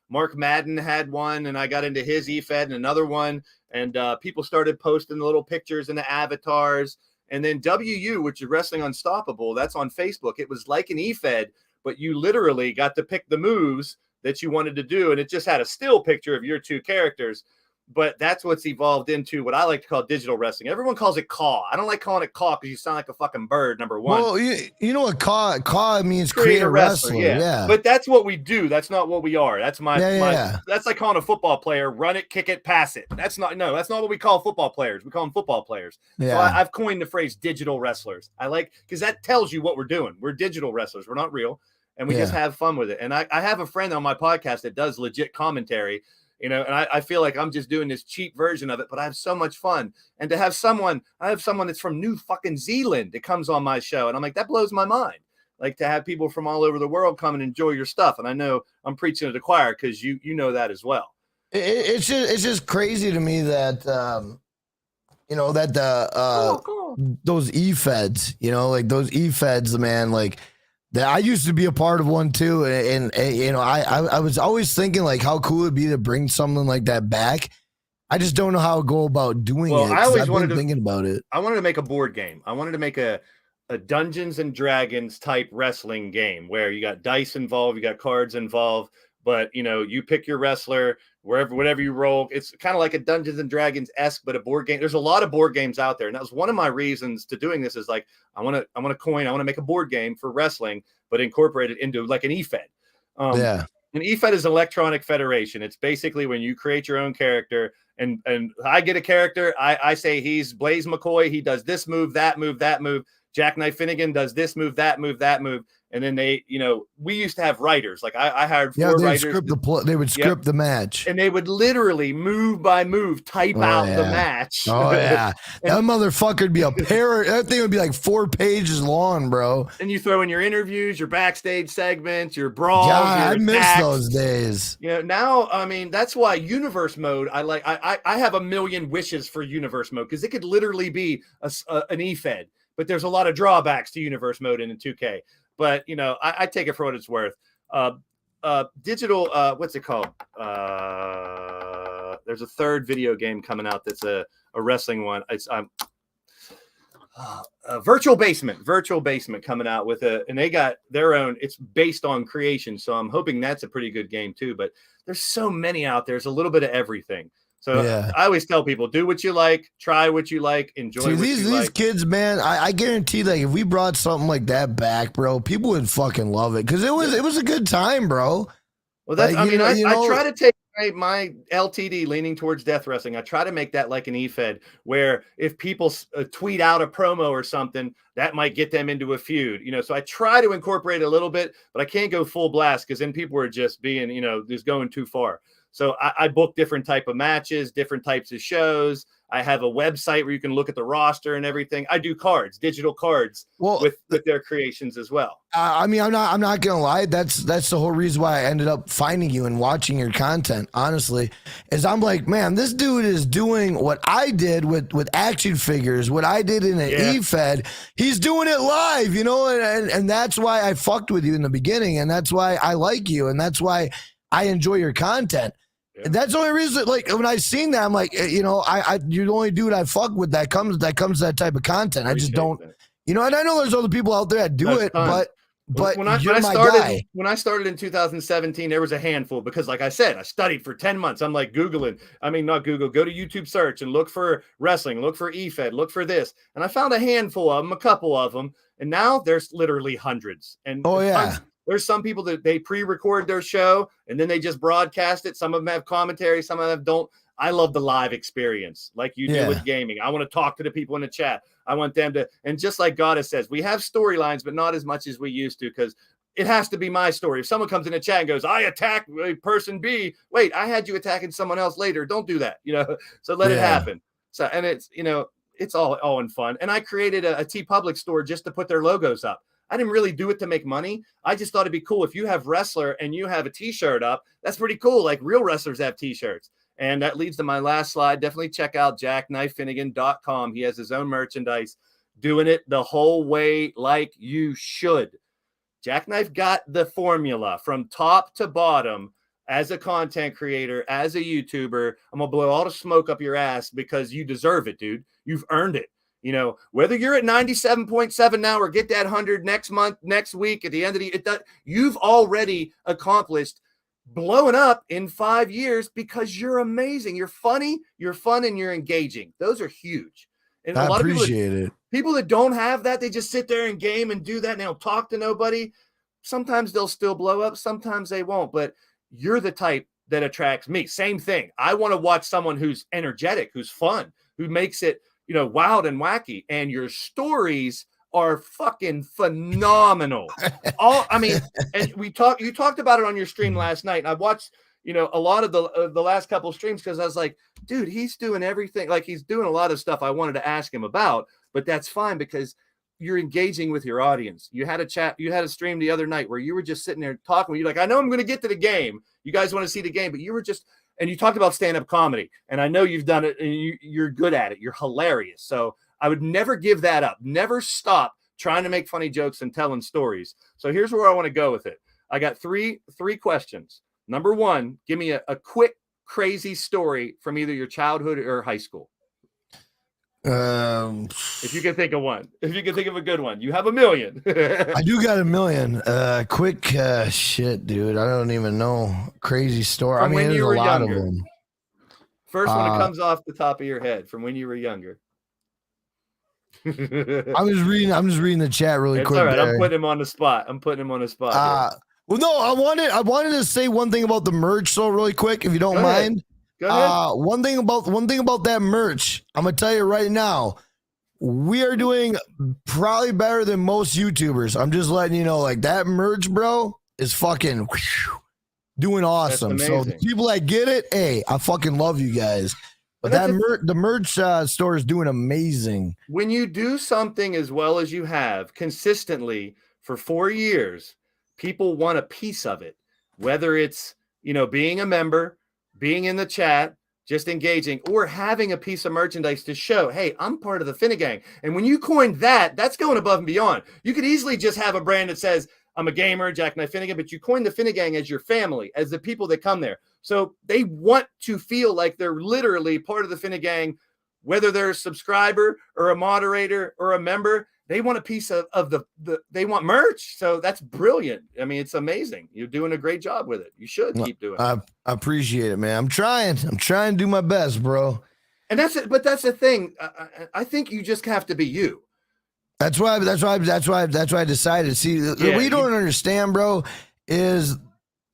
Mark Madden had one, and I got into his e-fed and another one, and people started posting the little pictures and the avatars. And then WU, which is Wrestling Unstoppable, that's on Facebook. It was like an e-fed, but you literally got to pick the moves that you wanted to do, and it just had a still picture of your two characters. but that's what's evolved into what I like to call digital wrestling. Everyone calls it caw. I don't like calling it caw because you sound like a fucking bird, number one. Well, you know what caw means? Creator wrestler. Yeah. But that's what we do. That's not what we are. That's my that's like calling a football player, run it, kick it, pass it. That's not what we call football players. We call them football players. Yeah. So I've coined the phrase digital wrestlers. I like, because that tells you what we're doing. We're digital wrestlers. We're not real. And we just have fun with it. And I have a friend on my podcast that does legit commentary, and I feel like I'm just doing this cheap version of it, but I have so much fun. And to have I have someone that's from New fucking Zealand that comes on my show. And I'm like, that blows my mind. Like, to have people from all over the world come and enjoy your stuff. And I know I'm preaching to the choir because you know that as well. It's just crazy to me that, that those e-feds, like those e-feds, man, like, that I used to be a part of one too, and I was always thinking like how cool it'd be to bring something like that back. I just don't know how to go about doing it. I always wanted thinking about it. I wanted to make a board game. I wanted to make a Dungeons and Dragons type wrestling game where you got dice involved, you got cards involved, but you pick your wrestler whatever you roll. It's kind of like a Dungeons and Dragons-esque, but a board game. There's a lot of board games out there. And that was one of my reasons to doing this is like, I want to make a board game for wrestling, but incorporate it into like an e-fed. An e-fed is electronic federation. It's basically when you create your own character and I get a character. I say he's Blaise McCoy. He does this move, that move, that move. Jackknife Finnegan does this move, that move, that move. And then they, we used to have writers. Like I hired 4 writers. They would script the match. And they would literally move by move type out the match. Oh, yeah. That motherfucker would be that thing would be like 4 pages long, bro. And you throw in your interviews, your backstage segments, your brawls. Yeah, I miss those days. Now, I mean, that's why universe mode, I have a million wishes for universe mode because it could literally be an e-fed. But there's a lot of drawbacks to universe mode in 2K. But, I take it for what it's worth. Digital, what's it called? There's a third video game coming out that's a wrestling one. It's Virtual Basement coming out with and they got their own. It's based on creation. So I'm hoping that's a pretty good game too. But there's so many out there. There's a little bit of everything. So I always tell people, do what you like, try what you like, enjoy these kids, man, I guarantee like if we brought something like that back, bro, people would fucking love it because it was a good time, bro. Well, that's I try to take my LTD leaning towards death wrestling. I try to make that like an e-fed where if people tweet out a promo or something, that might get them into a feud, so I try to incorporate a little bit, but I can't go full blast because then people are just being, just going too far. So I book different type of matches, different types of shows. I have a website where you can look at the roster and everything. I do digital cards with their creations as well. I'm not gonna lie. That's the whole reason why I ended up finding you and watching your content. Honestly, is I'm like, man, this dude is doing what I did with action figures, what I did in an e-fed. He's doing it live, and that's why I fucked with you in the beginning, and that's why I like you, and that's why I enjoy your content. Yeah. That's the only reason, like, when I seen that, I'm like, you're the only dude I fuck with that comes that type of content. I just don't, and I know there's other people out there that do it, but when I started in 2017, there was a handful because, like I said, I studied for 10 months. I'm like go to YouTube search and look for wrestling, look for e-fed, look for this. And I found a handful of them, a couple of them. And now there's literally hundreds. And there's some people that they pre-record their show and then they just broadcast it. Some of them have commentary, some of them don't. I love the live experience like you do with gaming. I want to talk to the people in the chat. I want them to, and just like Goddess says, we have storylines, but not as much as we used to because it has to be my story. If someone comes in the chat and goes, I attack person B, wait, I had you attacking someone else later. Don't do that, so let it happen. So, and it's, it's all in fun. And I created a TeePublic store just to put their logos up. I didn't really do it to make money. I just thought it'd be cool. If you have wrestler and you have a t-shirt up, that's pretty cool. Like real wrestlers have t-shirts. And that leads to my last slide. Definitely check out jackknifefinnegan.com. He has his own merchandise, doing it the whole way like you should. Jackknife got the formula from top to bottom as a content creator, as a YouTuber. I'm going to blow all the smoke up your ass because you deserve it, dude. You've earned it. Whether you're at 97.7 now or get that 100 next month, next week, at the end of you've already accomplished blowing up in 5 years because you're amazing. You're funny, you're fun, and you're engaging. Those are huge. And I a lot appreciate of it. people that don't have that, they just sit there and game and do that and they'll talk to nobody. Sometimes they'll still blow up, sometimes they won't, but you're the type that attracts me. Same thing. I want to watch someone who's energetic, who's fun, who makes it, wild and wacky. And your stories are fucking phenomenal. And you talked about it on your stream last night. And I watched, a lot of the last couple of streams because I was like, dude, he's doing everything. Like he's doing a lot of stuff I wanted to ask him about, but that's fine because you're engaging with your audience. You had a stream the other night where you were just sitting there talking. You're like, I know I'm going to get to the game. You guys want to see the game, but you were just, and you talked about stand-up comedy. And I know you've done it and you're good at it. You're hilarious. So I would never give that up. Never stop trying to make funny jokes and telling stories. So here's where I want to go with it. I got three questions. Number one, give me a quick, crazy story from either your childhood or high school. If you can think of one, if you can think of a good one, you have $1 million. I do got $1 million. Quick shit, dude. I don't even know. Crazy story. From when there's you were a lot younger. of them. First one that comes off the top of your head from when you were younger. I'm just reading the chat really quick. All right. There. I'm putting him on the spot. Here. Well, no, I wanted to say one thing about the merch, so really quick, if you don't mind. Go ahead. One thing about that merch, I'm gonna tell you right now, we are doing probably better than most YouTubers. I'm just letting you know, like that merch, bro, is fucking doing awesome. So the people that get it, hey, I fucking love you guys. But the merch store is doing amazing. When you do something as well as you have consistently for 4 years, people want a piece of it, whether it's, being a member, being in the chat, just engaging, or having a piece of merchandise to show, hey, I'm part of the Finnegan. And when you coined that, that's going above and beyond. You could easily just have a brand that says, I'm a gamer, Jackknife Finnegan, but you coined the Finnegan as your family, as the people that come there. So they want to feel like they're literally part of the Finnegan, whether they're a subscriber or a moderator or a member. They want a piece of they want merch. So that's brilliant. I mean, it's amazing. You're doing a great job with it. You should keep doing it. I appreciate it, man. I'm trying to do my best, bro. And that's it. But that's the thing. I think you just have to be you. That's why I decided. See, what you don't understand, bro, is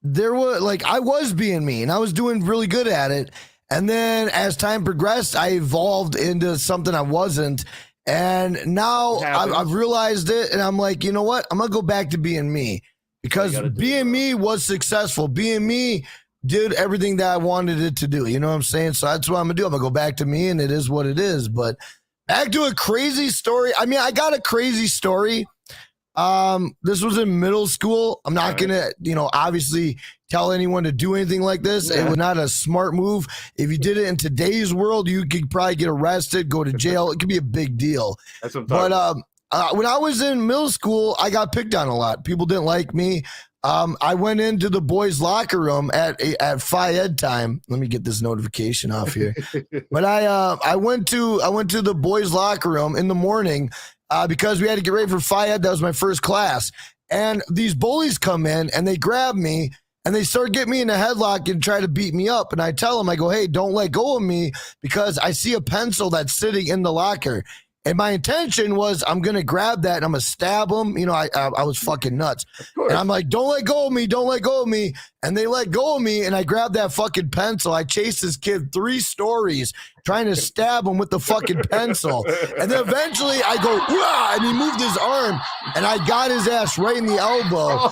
there was I was being me and I was doing really good at it. And then as time progressed, I evolved into something I wasn't. And now I've realized it, and I'm like, you know what? I'm gonna go back to being me because being me was successful. Being me did everything that I wanted it to do. You know what I'm saying? So that's what I'm gonna do. I'm gonna go back to me, and it is what it is. But back to a crazy story. I mean, I got a crazy story. This was in middle school. I'm not gonna, obviously tell anyone to do anything like this. It was not a smart move. If you did it in today's world, you could probably get arrested, go to jail. It could be a big deal. That's what I'm talking about. When I was in middle school, I got picked on a lot. People didn't like me. I went into the boys' locker room at Phi Ed time. Let me get this notification off here. But I went to the boys' locker room in the morning because we had to get ready for Phi Ed. That was my first class. And these bullies come in and they grab me and they start getting me in a headlock and try to beat me up. And I tell them, I go, hey, don't let go of me because I see a pencil that's sitting in the locker. And my intention was I'm going to grab that and I'm going to stab them. I was fucking nuts. And I'm like, don't let go of me. Don't let go of me. And they let go of me. And I grabbed that fucking pencil. I chased this kid 3 stories trying to stab him with the fucking pencil. And then eventually I go, wah, and he moved his arm and I got his ass right in the elbow.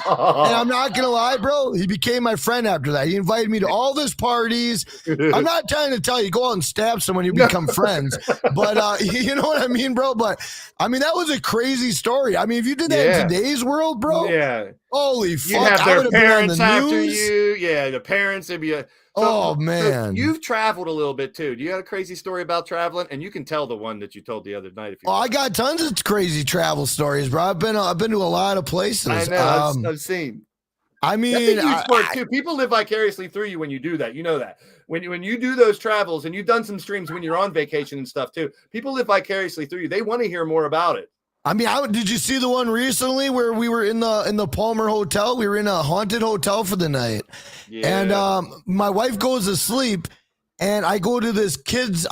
And I'm not going to lie, bro. He became my friend after that. He invited me to all his parties. I'm not trying to tell you, go out and stab someone, you become friends. But you know what I mean, bro? But I mean, that was a crazy story. I mean, if you did that in today's world, bro, holy fuck. You have their parents after you. Yeah, the parents would be man. So you've traveled a little bit too. Do you have a crazy story about traveling? And you can tell the one that you told the other night if you I got tons of crazy travel stories, bro. I've been to a lot of places. I know, I've seen. I mean, that's a huge part too. People live vicariously through you when you do that. You know that. When you do those travels, and you've done some streams when you're on vacation and stuff too, people live vicariously through you. They want to hear more about it. I mean, did you see the one recently where we were in the Palmer Hotel? We were in a haunted hotel for the night, and my wife goes to sleep, and I go to this kid's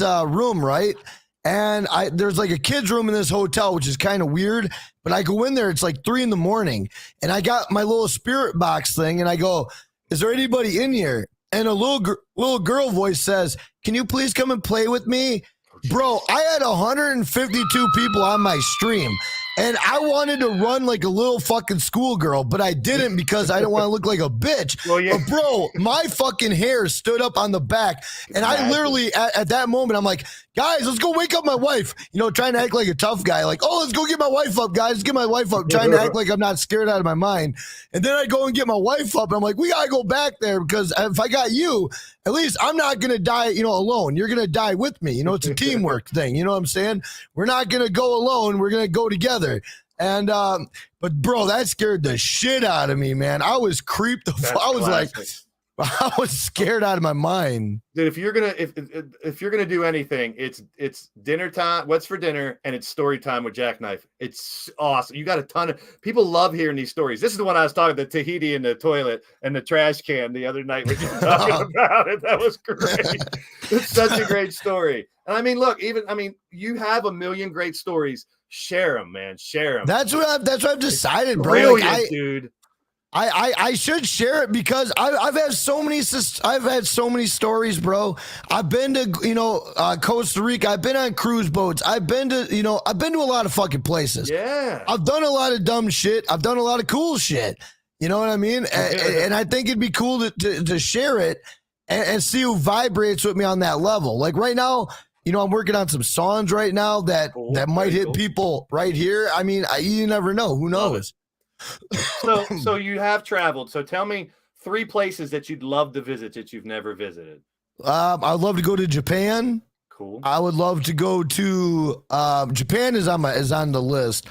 room, right? And there's like a kid's room in this hotel, which is kind of weird. But I go in there, it's like 3 a.m, and I got my little spirit box thing, and I go, "Is there anybody in here?" And a little girl voice says, "Can you please come and play with me?" Bro, I had 152 people on my stream, and I wanted to run like a little fucking schoolgirl, but I didn't because I didn't want to look like a bitch. Well, yeah. But bro, my fucking hair stood up on the back, and I literally, at that moment, I'm like, guys, let's go wake up my wife. You know, trying to act like a tough guy. Like, oh, let's go get my wife up, guys. Let's get my wife up. Trying to act like I'm not scared out of my mind. And then I go and get my wife up, and I'm like, we got to go back there because if I got you, at least I'm not going to die, alone. You're going to die with me. It's a teamwork thing. You know what I'm saying? We're not going to go alone. We're going to go together. And, but bro, that scared the shit out of me, man. I was creeped. I was like, I was scared out of my mind. Dude, if you're gonna do anything, it's dinner time. What's for dinner? And it's story time with Jackknife. It's awesome. You got a ton of people love hearing these stories. This is the one I was talking, the Tahiti in the toilet and the trash can the other night when you were talking about it. That was great. It's such a great story. And I mean, look, you have a million great stories. Share them, man. Share them. That's what I've decided, bro. Brilliant, dude. I should share it because I've had so many stories, bro. I've been to Costa Rica. I've been on cruise boats. I've been to a lot of fucking places. Yeah. I've done a lot of dumb shit. I've done a lot of cool shit. You know what I mean? And I think it'd be cool to share it and see who vibrates with me on that level. Like right now, I'm working on some songs right now that might hit people right here. I mean, you never know. Who knows? So you have traveled. So tell me 3 places that you'd love to visit that you've never visited. I'd love to go to Japan. Cool. I would love to go to Japan is on the list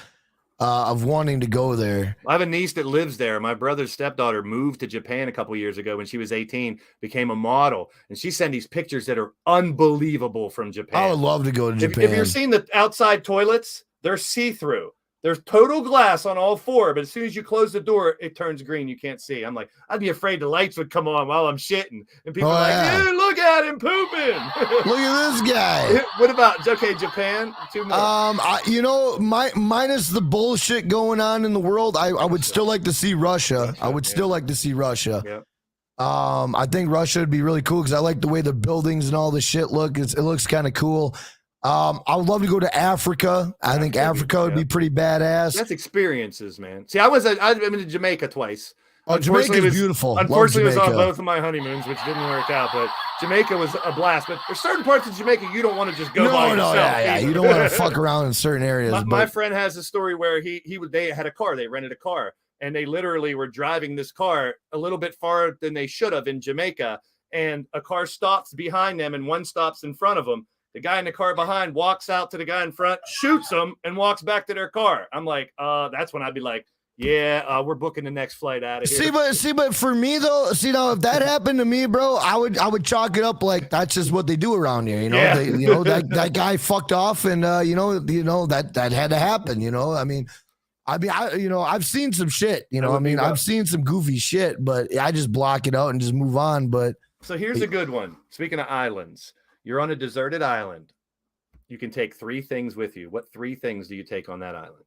of wanting to go there. I have a niece that lives there. My brother's stepdaughter moved to Japan a couple years ago when she was 18, became a model, and she sent these pictures that are unbelievable from Japan. I would love to go to Japan. If you've seen the outside toilets, they're see-through. There's total glass on all 4, but as soon as you close the door, it turns green. You can't see. I'm like, I'd be afraid the lights would come on while I'm shitting. And people are like, dude, look at him pooping. Look at this guy. What about, Japan? 2 more. Minus the bullshit going on in the world, I would still like to see Russia. I would still like to see Russia. Yeah. I think Russia would be really cool because I like the way the buildings and all the shit look. It looks kind of cool. I would love to go to Africa. I think Africa would be pretty badass. That's experiences, man. See, I've been to Jamaica twice. Oh, Jamaica's beautiful. Unfortunately, it was on both of my honeymoons, which didn't work out. But Jamaica was a blast. But there's certain parts of Jamaica you don't want to just go by yourself. Yeah. You don't want to fuck around in certain areas. My friend has a story where they had a car. They rented a car, and they literally were driving this car a little bit farther than they should have in Jamaica. And a car stops behind them, and one stops in front of them. The guy in the car behind walks out to the guy in front, shoots him, and walks back to their car. I'm like, that's when I'd be like, yeah, we're booking the next flight out of here. See, but for me though, now if that happened to me, bro, I would chalk it up like that's just what they do around here. That guy fucked off, and that had to happen. I've seen some shit. I've seen some goofy shit, but I just block it out and just move on. But so here's a good one. Speaking of islands. You're on a deserted island. You can take 3 things with you. What 3 things do you take on that island?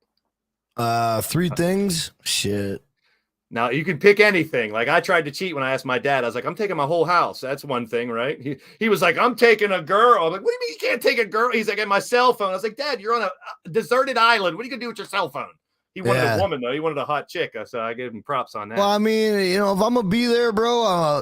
3 things? Shit. Now, you can pick anything. Like, I tried to cheat when I asked my dad. I was like, I'm taking my whole house. That's one thing, right? He was like, I'm taking a girl. I'm like, what do you mean you can't take a girl? He's like, and my cell phone. I was like, Dad, you're on a deserted island. What are you going to do with your cell phone? He wanted a woman, though. He wanted a hot chick. So I gave him props on that. Well, I mean, if I'm going to be there, bro,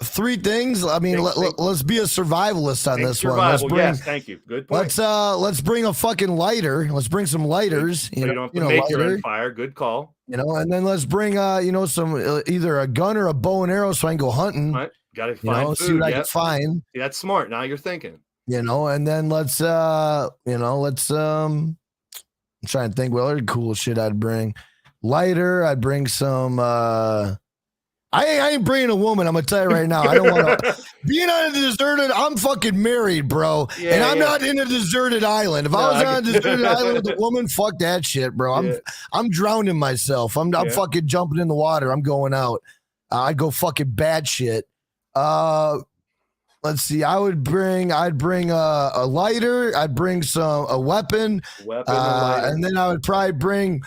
3 things. I mean, let's be a survivalist on this one. Yes, thank you. Good point. Let's bring a fucking lighter. Let's bring some lighters. You don't have to make your own fire. Good call. And then let's bring, some either a gun or a bow and arrow so I can go hunting. Right. Got to find food. See what I can find. See, that's smart. Now you're thinking. And then let's I'm trying to think what other cool shit I'd bring. Lighter, I'd bring some I ain't bringing a woman. I'm gonna tell you right now. I don't want to. Being on a deserted, I'm fucking married, bro, and I'm not in a deserted island. If I was on a deserted island with a woman, fuck that shit, bro. I'm drowning myself. I'm fucking jumping in the water. I'm going out. I'd go fucking bad shit. Let's see. I'd bring a lighter. I'd bring a weapon, and then I would probably bring.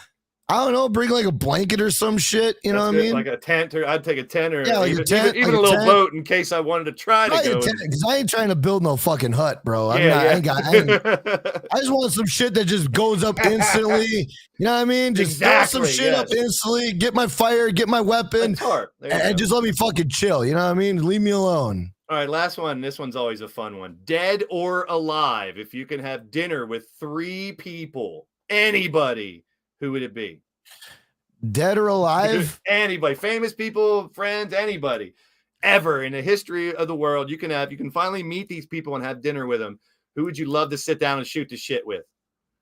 I don't know, bring like a blanket or some shit. You know what I mean? Like a tent, or I'd take a tent, or like even, a tent, even a little boat in case I wanted to try to go. Because I ain't trying to build no fucking hut, bro. I just want some shit that just goes up instantly. You know what I mean? Just throw some shit up instantly. Get my fire, get my weapon, and just let me fucking chill. You know what I mean? Leave me alone. All right, last one. This one's always a fun one. Dead or alive, if you can have dinner with 3 people, anybody, who would it be? Dead or alive? Anybody, famous people, friends, anybody, ever in the history of the world. You can finally meet these people and have dinner with them. Who would you love to sit down and shoot the shit with?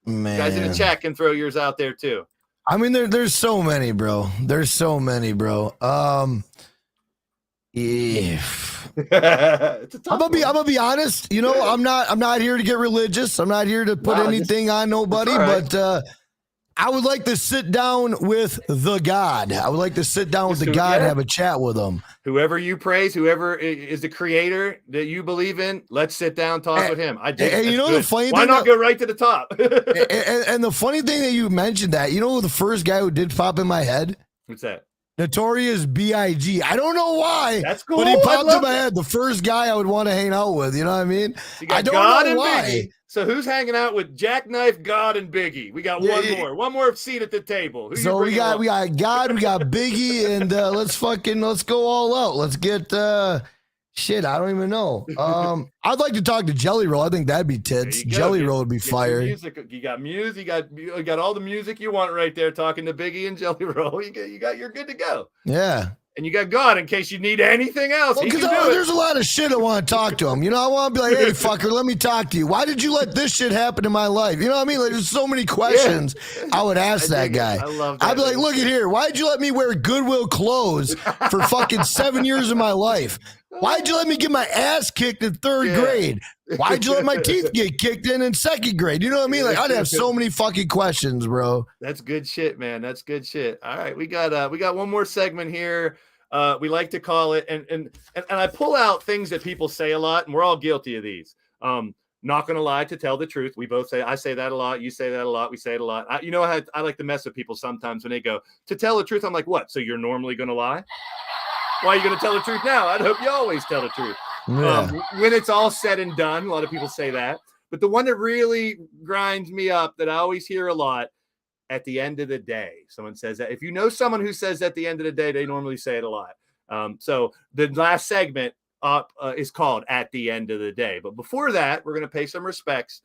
Man, you guys in the chat can throw yours out there too. I mean, there's so many, bro. There's so many, bro. Yeah. I'm gonna be honest. You know, I'm not here to get religious. I'm not here to put anything on nobody, but I would like to sit down with the God. I would like to sit down with the God and have a chat with him. Whoever you praise, whoever is the creator that you believe in, let's sit down, talk with him. You know the funny thing? Why not go right to the top? and the funny thing that you mentioned that, you know, the first guy who did pop in my head? What's that? Notorious B.I.G. I don't know why. That's cool. But he popped in my head. The first guy I would want to hang out with. You know what I mean? I don't know why. Biggie. So who's hanging out with Jackknife, God, and Biggie? We got one more seat at the table. So we got God, we got Biggie, and let's go all out. Let's get shit. I don't even know. I'd like to talk to Jelly Roll. I think that'd be tits. Jelly Roll would be fire. You got music. You got all the music you want right there. Talking to Biggie and Jelly Roll. You're good to go. Yeah. And you got God in case you need anything else. Because there's a lot of shit I want to talk to him. You know, I want to be like, hey, fucker, let me talk to you. Why did you let this shit happen in my life? You know what I mean? Like, there's so many questions I would ask that guy. I love that. I'd be like, look at here. Why did you let me wear Goodwill clothes for fucking 7 years of my life? Why'd you let me get my ass kicked in 3rd grade? Why'd you let my teeth get kicked in 2nd grade? You know what I mean? Like, I'd have so many fucking questions, bro. That's good shit, man. That's good shit. All right, we got one more segment here. We like to call it, and I pull out things that people say a lot, and we're all guilty of these. Not gonna lie, to tell the truth. We both say, I say that a lot. You say that a lot. We say it a lot. I like to mess with people sometimes when they go, to tell the truth. I'm like, what? So you're normally gonna lie? Why are you gonna tell the truth now? I'd hope you always tell the truth. Yeah. When it's all said and done, a lot of people say that. But the one that really grinds me up, that I always hear a lot, at the end of the day, someone says that. If you know someone who says at the end of the day, they normally say it a lot. So the last segment is called At the End of the Day. But before that, we're going to pay some respects.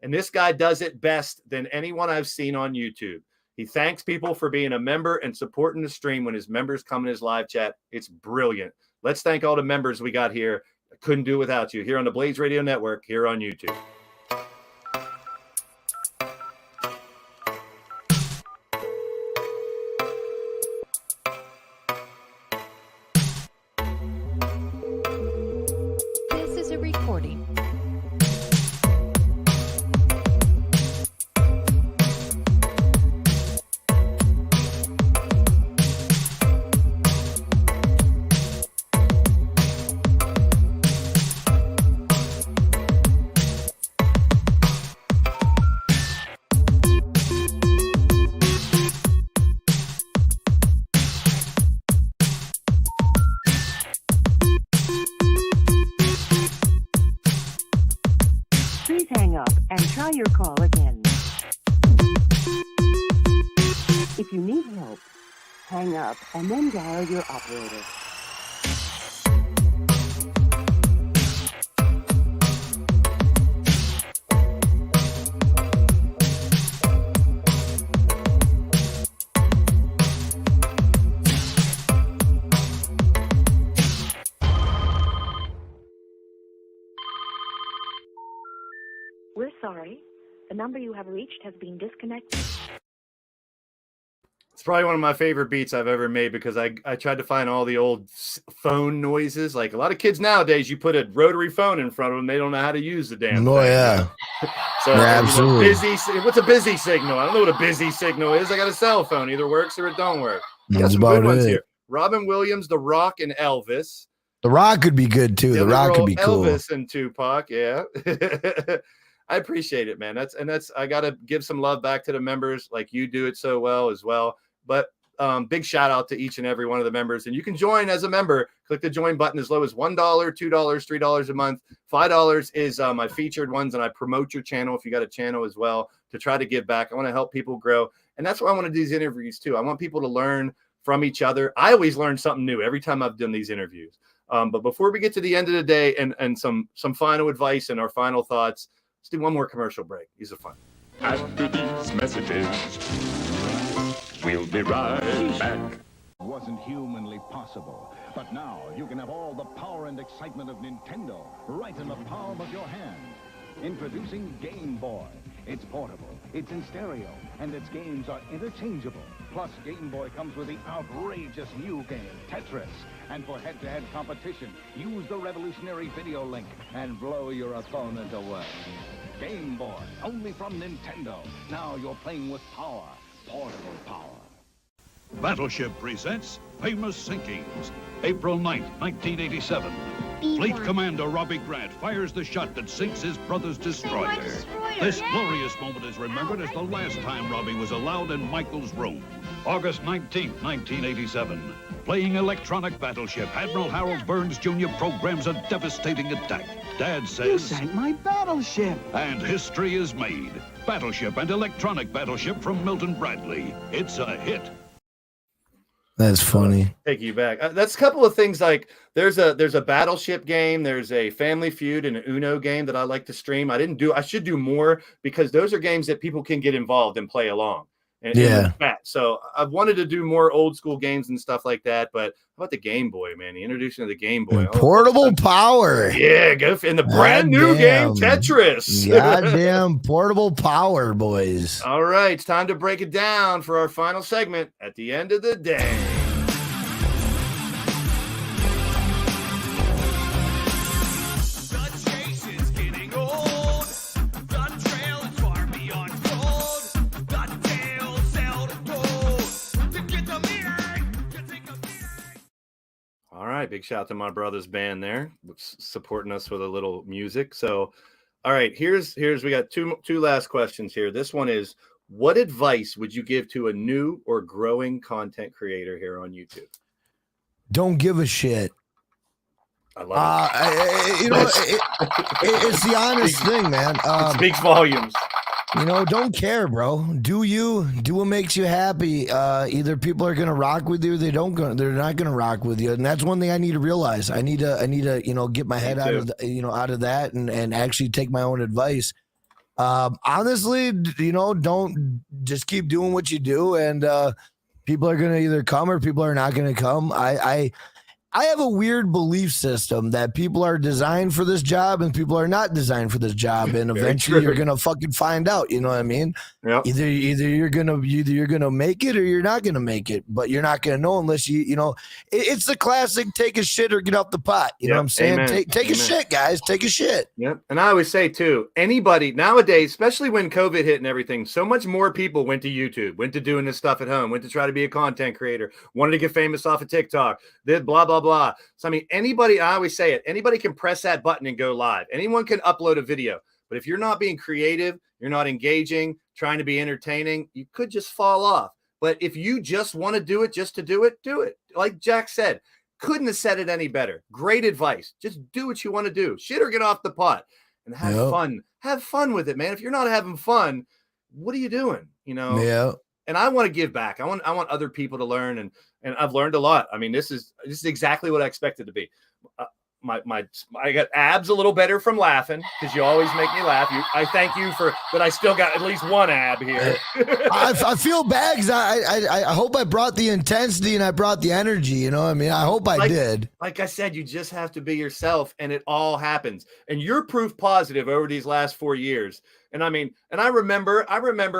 And this guy does it best than anyone I've seen on YouTube. He thanks people for being a member and supporting the stream when his members come in his live chat. It's brilliant. Let's thank all the members we got here. I couldn't do it without you. Here on the Blaised Radio Network, here on YouTube. Your call again. If you need help, hang up and then dial your operator. We're sorry. The number you have reached has been disconnected. It's probably one of my favorite beats I've ever made because I tried to find all the old phone noises. Like a lot of kids nowadays, you put a rotary phone in front of them, they don't know how to use the damn thing. Yeah. So Yeah, absolutely. What's a busy signal? I don't know what a busy signal is. I got a cell phone. Either works or it don't work. That's some good about ones it. here. Robin Williams, The Rock, and Elvis. The Rock could be good too. The Rock could be cool. Elvis and Tupac, yeah. I appreciate it, man. That's I gotta give some love back to the members, like you do it so well as well. But big shout out to each and every one of the members. And you can join as a member. Click the join button as low as $1, $2, $3 a month. $5 is my featured ones, and I promote your channel if you got a channel as well to try to give back. I want to help people grow, and that's why I want to do these interviews too. I want people to learn from each other. I always learn something new every time I've done these interviews. But before we get to the end of the day and some final advice and our final thoughts, let's do one more commercial break. These are fun. After these messages, we'll be right back. Wasn't humanly possible. But now you can have all the power and excitement of Nintendo right in the palm of your hand. Introducing Game Boy. It's portable, it's in stereo, and its games are interchangeable. Plus, Game Boy comes with the outrageous new game, Tetris. And for head-to-head competition, use the revolutionary video link and blow your opponent away. Game Boy, only from Nintendo. Now you're playing with power, portable power. Battleship presents Famous Sinkings. April 9th, 1987. Fleet Commander Robbie Grant fires the shot that sinks his brother's destroyer. This glorious moment is remembered as the last time Robbie was allowed in Michael's room. August 19th, 1987. Playing electronic battleship, Admiral Harold Burns Jr. programs a devastating attack. Dad says... You sank my battleship! And history is made. Battleship and electronic battleship from Milton Bradley. It's a hit. That's funny. Take you back. That's a couple of things. Like there's a battleship game. There's a Family Feud and an Uno game that I like to stream. I should do more because those are games that people can get involved and play along. And so I've wanted to do more old school games and stuff like that. But how about the Game Boy, man? The introduction of the Game Boy. Portable power. Yeah, go in the brand new game, Tetris. Goddamn portable power, boys. All right, it's time to break it down for our final segment at the end of the day. All right, big shout out to my brother's band there, supporting us with a little music. So, all right, here's we got two last questions here. This one is, what advice would you give to a new or growing content creator here on YouTube? Don't give a shit. I love it. It's the honest thing, man. It speaks volumes. Don't care, bro. Do what makes you happy. Either people are gonna rock with you, or they're not gonna rock with you, and that's one thing I need to realize. I need to get my head out of out of that and actually take my own advice. Honestly, don't just keep doing what you do, and people are gonna either come or people are not gonna come. I have a weird belief system that people are designed for this job and people are not designed for this job, and eventually you're gonna fucking find out. You know what I mean? Yep. Either you're gonna make it or you're not gonna make it, but you're not gonna know unless it's the classic take a shit or get off the pot. You know what I'm saying? Amen. Take a shit, guys. Take a shit. Yep. And I always say too, anybody nowadays, especially when COVID hit and everything, so much more people went to YouTube, went to doing this stuff at home, went to try to be a content creator, wanted to get famous off of TikTok, did blah blah blah. So I mean, I always say it, anybody can press that button and go live. Anyone can upload a video. But if you're not being creative, you're not engaging, trying to be entertaining, you could just fall off. But if you just want to do it just to do it, do it. Like Jack said, couldn't have said it any better. Great advice. Just do what you want to do. Shit or get off the pot and have fun. Have fun with it, man. If you're not having fun, what are you doing? Yeah. And I want to give back. I want other people to learn, and I've learned a lot. I mean, this is exactly what I expected to be. I got abs a little better from laughing because you always make me laugh. I thank you for that. I still got at least one ab here. I feel bad because I hope I brought the intensity and I brought the energy. You know what I mean? I hope I did. Like I said, you just have to be yourself, and it all happens. And you're proof positive over these last 4 years. And I mean, and I remember,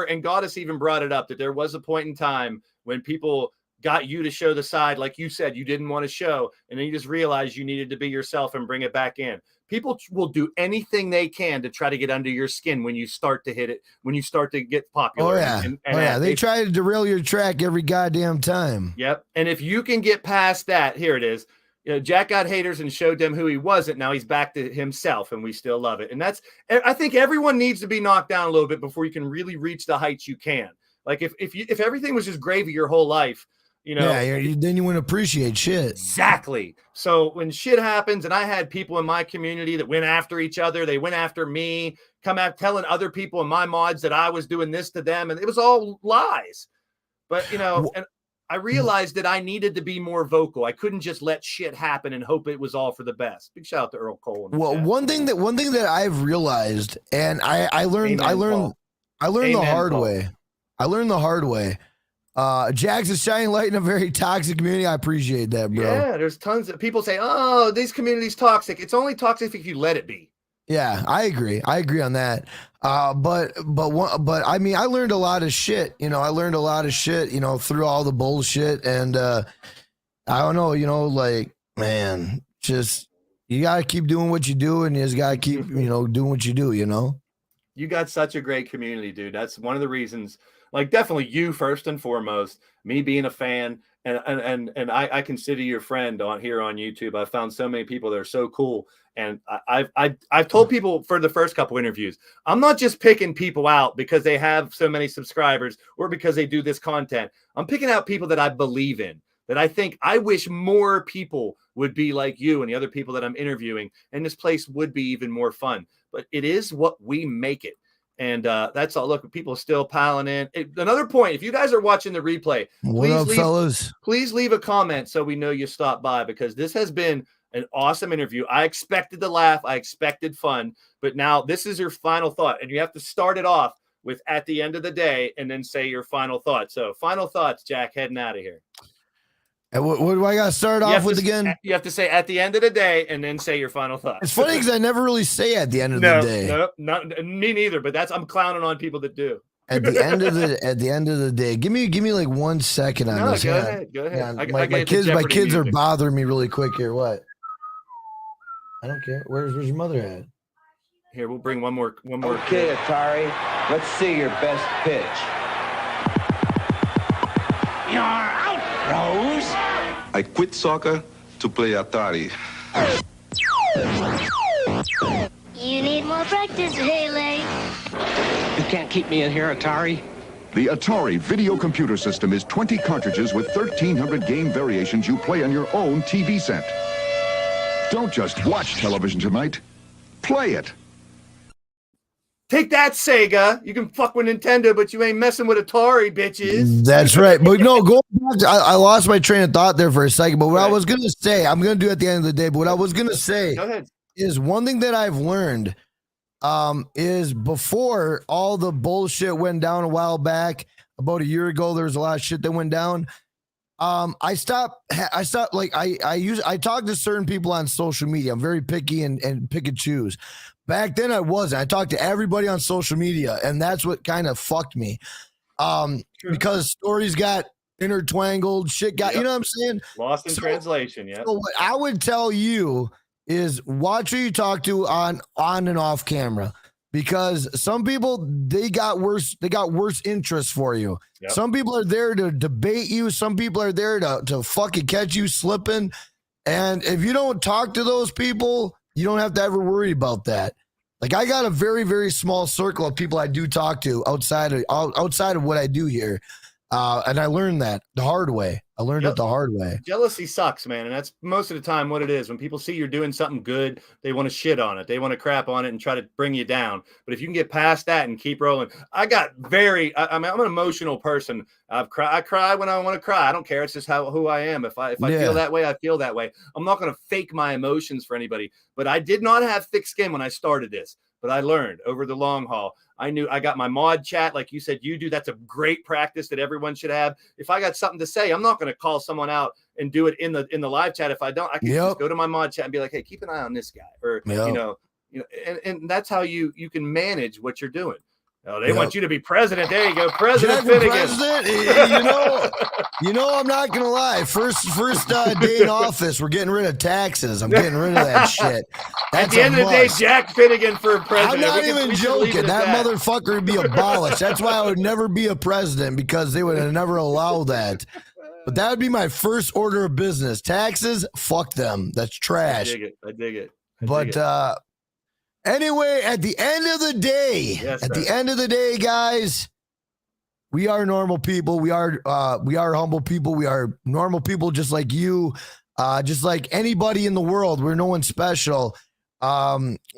and God has even brought it up that there was a point in time when people got you to show the side, like you said, you didn't want to show, and then you just realized you needed to be yourself and bring it back in. People will do anything they can to try to get under your skin when you start to hit it, when you start to get popular. They try to derail your track every goddamn time. Yep. And if you can get past that, here it is. Jack got haters and showed them who he wasn't. Now he's back to himself, and we still love it. And I think everyone needs to be knocked down a little bit before you can really reach the heights you can. Like if everything was just gravy your whole life, then you wouldn't appreciate shit. Exactly. So when shit happens, and I had people in my community that went after each other, they went after me, come out telling other people in my mods that I was doing this to them, and it was all lies. But and I realized that I needed to be more vocal. I couldn't just let shit happen and hope it was all for the best. Big shout out to Earl Cole. Well, one thing that I've realized, and I learned the hard way. I learned the hard way. Jack's is shining light in a very toxic community. I appreciate that, bro. Yeah, there's tons of people say, "Oh, this community's toxic." It's only toxic if you let it be. Yeah, I agree. I agree on that. But I mean, I learned a lot of shit. I learned a lot of shit. Through all the bullshit, and I don't know. Like, man, just you gotta keep doing what you do, and you just gotta keep doing what you do. You got such a great community, dude. That's one of the reasons. Like, definitely you first and foremost, me being a fan, and I consider you a friend on YouTube. I've found so many people that are so cool. And I've told people for the first couple interviews, I'm not just picking people out because they have so many subscribers or because they do this content. I'm picking out people that I believe in, that I think I wish more people would be like you and the other people that I'm interviewing. And this place would be even more fun. But it is what we make it. And that's all. Look, people are still piling in. Another point, if you guys are watching the replay, please leave a comment so we know you stopped by, because this has been an awesome interview. I expected to laugh. I expected fun. But now this is your final thought. And you have to start it off with "at the end of the day" and then say your final thought. So final thoughts, Jack, heading out of here. And what do I got to start off with again? You have to say "at the end of the day" and then say your final thought. It's funny because I never really say "at the end of the day." No, not me neither. But I'm clowning on people that do. At the end of the day, give me like 1 second on this. Go ahead. Yeah, my kids are bothering me really quick here. What? I don't care. Where's your mother at? Here, we'll bring one more. Okay, Atari, let's see your best pitch. You're out, Rose. I quit soccer to play Atari. You need more practice, Haley. You can't keep me in here, Atari. The Atari video computer system is 20 cartridges with 1,300 game variations you play on your own TV set. Don't just watch television tonight. Play it. Take that, Sega. You can fuck with Nintendo, but you ain't messing with Atari, bitches. That's right. But no, go back. I lost my train of thought there for a second. But what I was going to say, I'm going to do at the end of the day. But what I was going to say is one thing that I've learned is before all the bullshit went down a while back, about a year ago, there was a lot of shit that went down. I stopped like I talk to certain people on social media. I'm very picky and pick and choose. Back then I wasn't. I talked to everybody on social media, and that's what kind of fucked me. Because stories got intertwangled, shit got, you know what I'm saying? Lost in translation, yeah. So what I would tell you is watch who you talk to on and off camera. Because some people, they got worse interests for you. Yep. Some people are there to debate you. Some people are there to fucking catch you slipping. And if you don't talk to those people, you don't have to ever worry about that. Like, I got a very, very small circle of people I do talk to outside of what I do here. And I learned that the hard way. I learned it the hard way. Jealousy sucks, man. And that's most of the time what it is. When people see you're doing something good, they want to shit on it. They want to crap on it and try to bring you down. But if you can get past that and keep rolling, I'm an emotional person. I cry when I want to cry. I don't care. It's just who I am. If I feel that way, I feel that way. I'm not going to fake my emotions for anybody. But I did not have thick skin when I started this. But I learned over the long haul. I knew I got my mod chat, like you said, you do. That's a great practice that everyone should have. If I got something to say, I'm not going to call someone out and do it in the live chat. If I don't, I can just go to my mod chat and be like, hey, keep an eye on this guy, or and that's how you can manage what you're doing. Oh, they want you to be president. There you go, President Finnegan. President, I'm not gonna lie. First day in office, we're getting rid of taxes. I'm getting rid of that shit. That's At the end of the day, Jack Finnegan for president. I'm not even joking. That motherfucker would be abolished. That's why I would never be a president, because they would have never allowed that. But that would be my first order of business. Taxes, fuck them. That's trash. I dig it. Anyway, at the end of the day, guys, we are normal people. We are humble people. We are normal people, just like you, just like anybody in the world. We're no one special.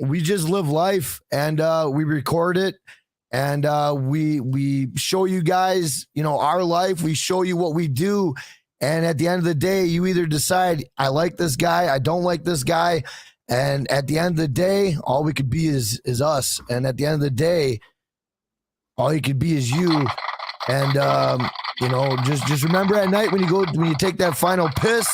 We just live life, and we record it, and we show you guys, our life. We show you what we do, and at the end of the day, you either decide, I like this guy, I don't like this guy. And at the end of the day, all we could be is us. And at the end of the day, all you could be is you. And just remember at night when you take that final piss,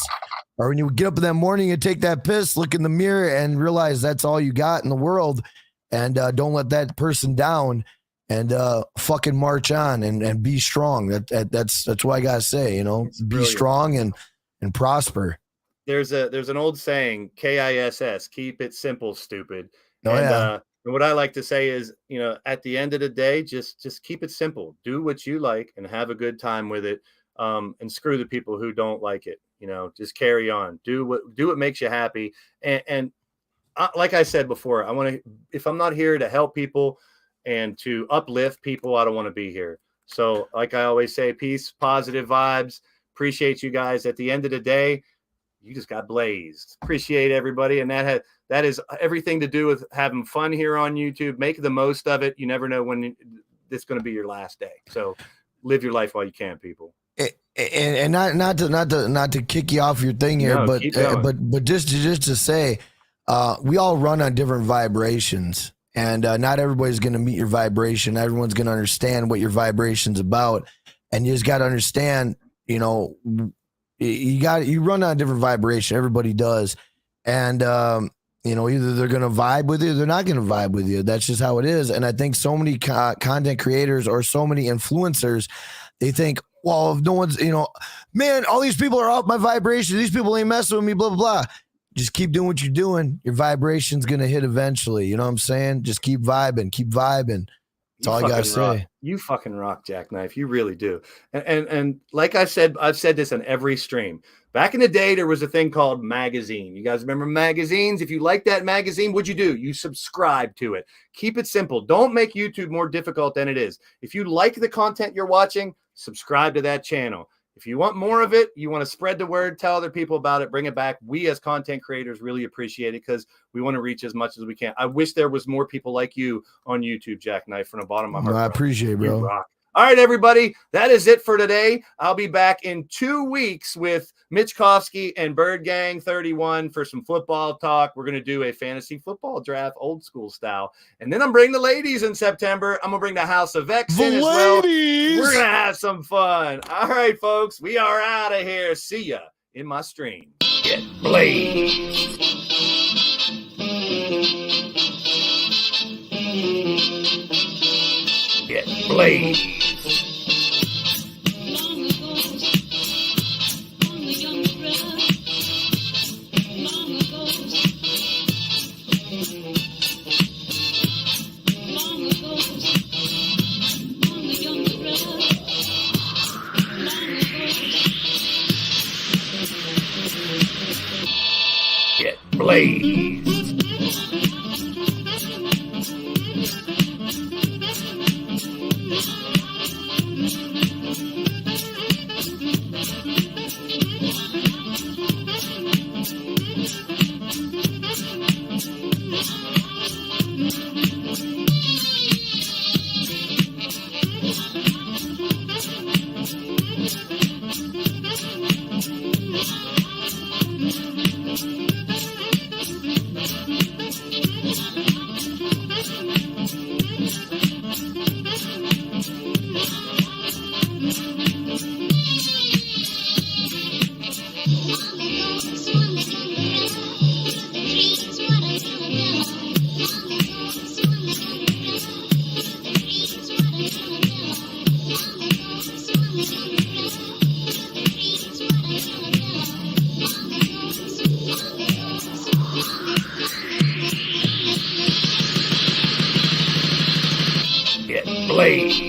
or when you get up in that morning and take that piss, look in the mirror and realize that's all you got in the world. And don't let that person down, and fucking march on and be strong. That's what I gotta say. Be strong and prosper. There's an old saying, KISS, keep it simple, stupid. And what I like to say is, at the end of the day, just keep it simple. Do what you like and have a good time with it. And screw the people who don't like it. Just carry on. Do what makes you happy. And like I said before, if I'm not here to help people and to uplift people, I don't want to be here. So like I always say, peace, positive vibes. Appreciate you guys. At the end of the day, you just got blazed. Appreciate everybody. And that is everything to do with having fun here on YouTube. Make the most of it. You never know when it's going to be your last day. So live your life while you can, people. And not to kick you off your thing here, but just to say, we all run on different vibrations, and not everybody's going to meet your vibration. Everyone's going to understand what your vibration's about. And you just got to understand, you run on a different vibration. Everybody does. And, either they're going to vibe with you or they're not going to vibe with you. That's just how it is. And I think so many content creators or so many influencers, they think, well, if no one's, man, all these people are off my vibration. These people ain't messing with me, blah, blah, blah. Just keep doing what you're doing. Your vibration's going to hit eventually. You know what I'm saying? Just keep vibing. That's all I got to say. You fucking rock, Jackknife. You really do. And like I said, I've said this on every stream. Back in the day, there was a thing called magazine. You guys remember magazines? If you like that magazine, what'd you do? You subscribe to it. Keep it simple. Don't make YouTube more difficult than it is. If you like the content you're watching, subscribe to that channel. If you want more of it, you want to spread the word, tell other people about it, bring it back. We as content creators really appreciate it because we want to reach as much as we can. I wish there was more people like you on YouTube, Jackknife, from the bottom of my heart. I appreciate it, bro. You rock. All right, everybody, that is it for today. I'll be back in 2 weeks with Mitch Kofsky and Bird Gang 31 for some football talk. We're going to do a fantasy football draft, old school style. And then I'm bringing the ladies in September. I'm going to bring the House of X in as well. We're going to have some fun. All right, folks, we are out of here. See ya in my stream. Get blazed. Get blazed. Get blazed. Get blazed.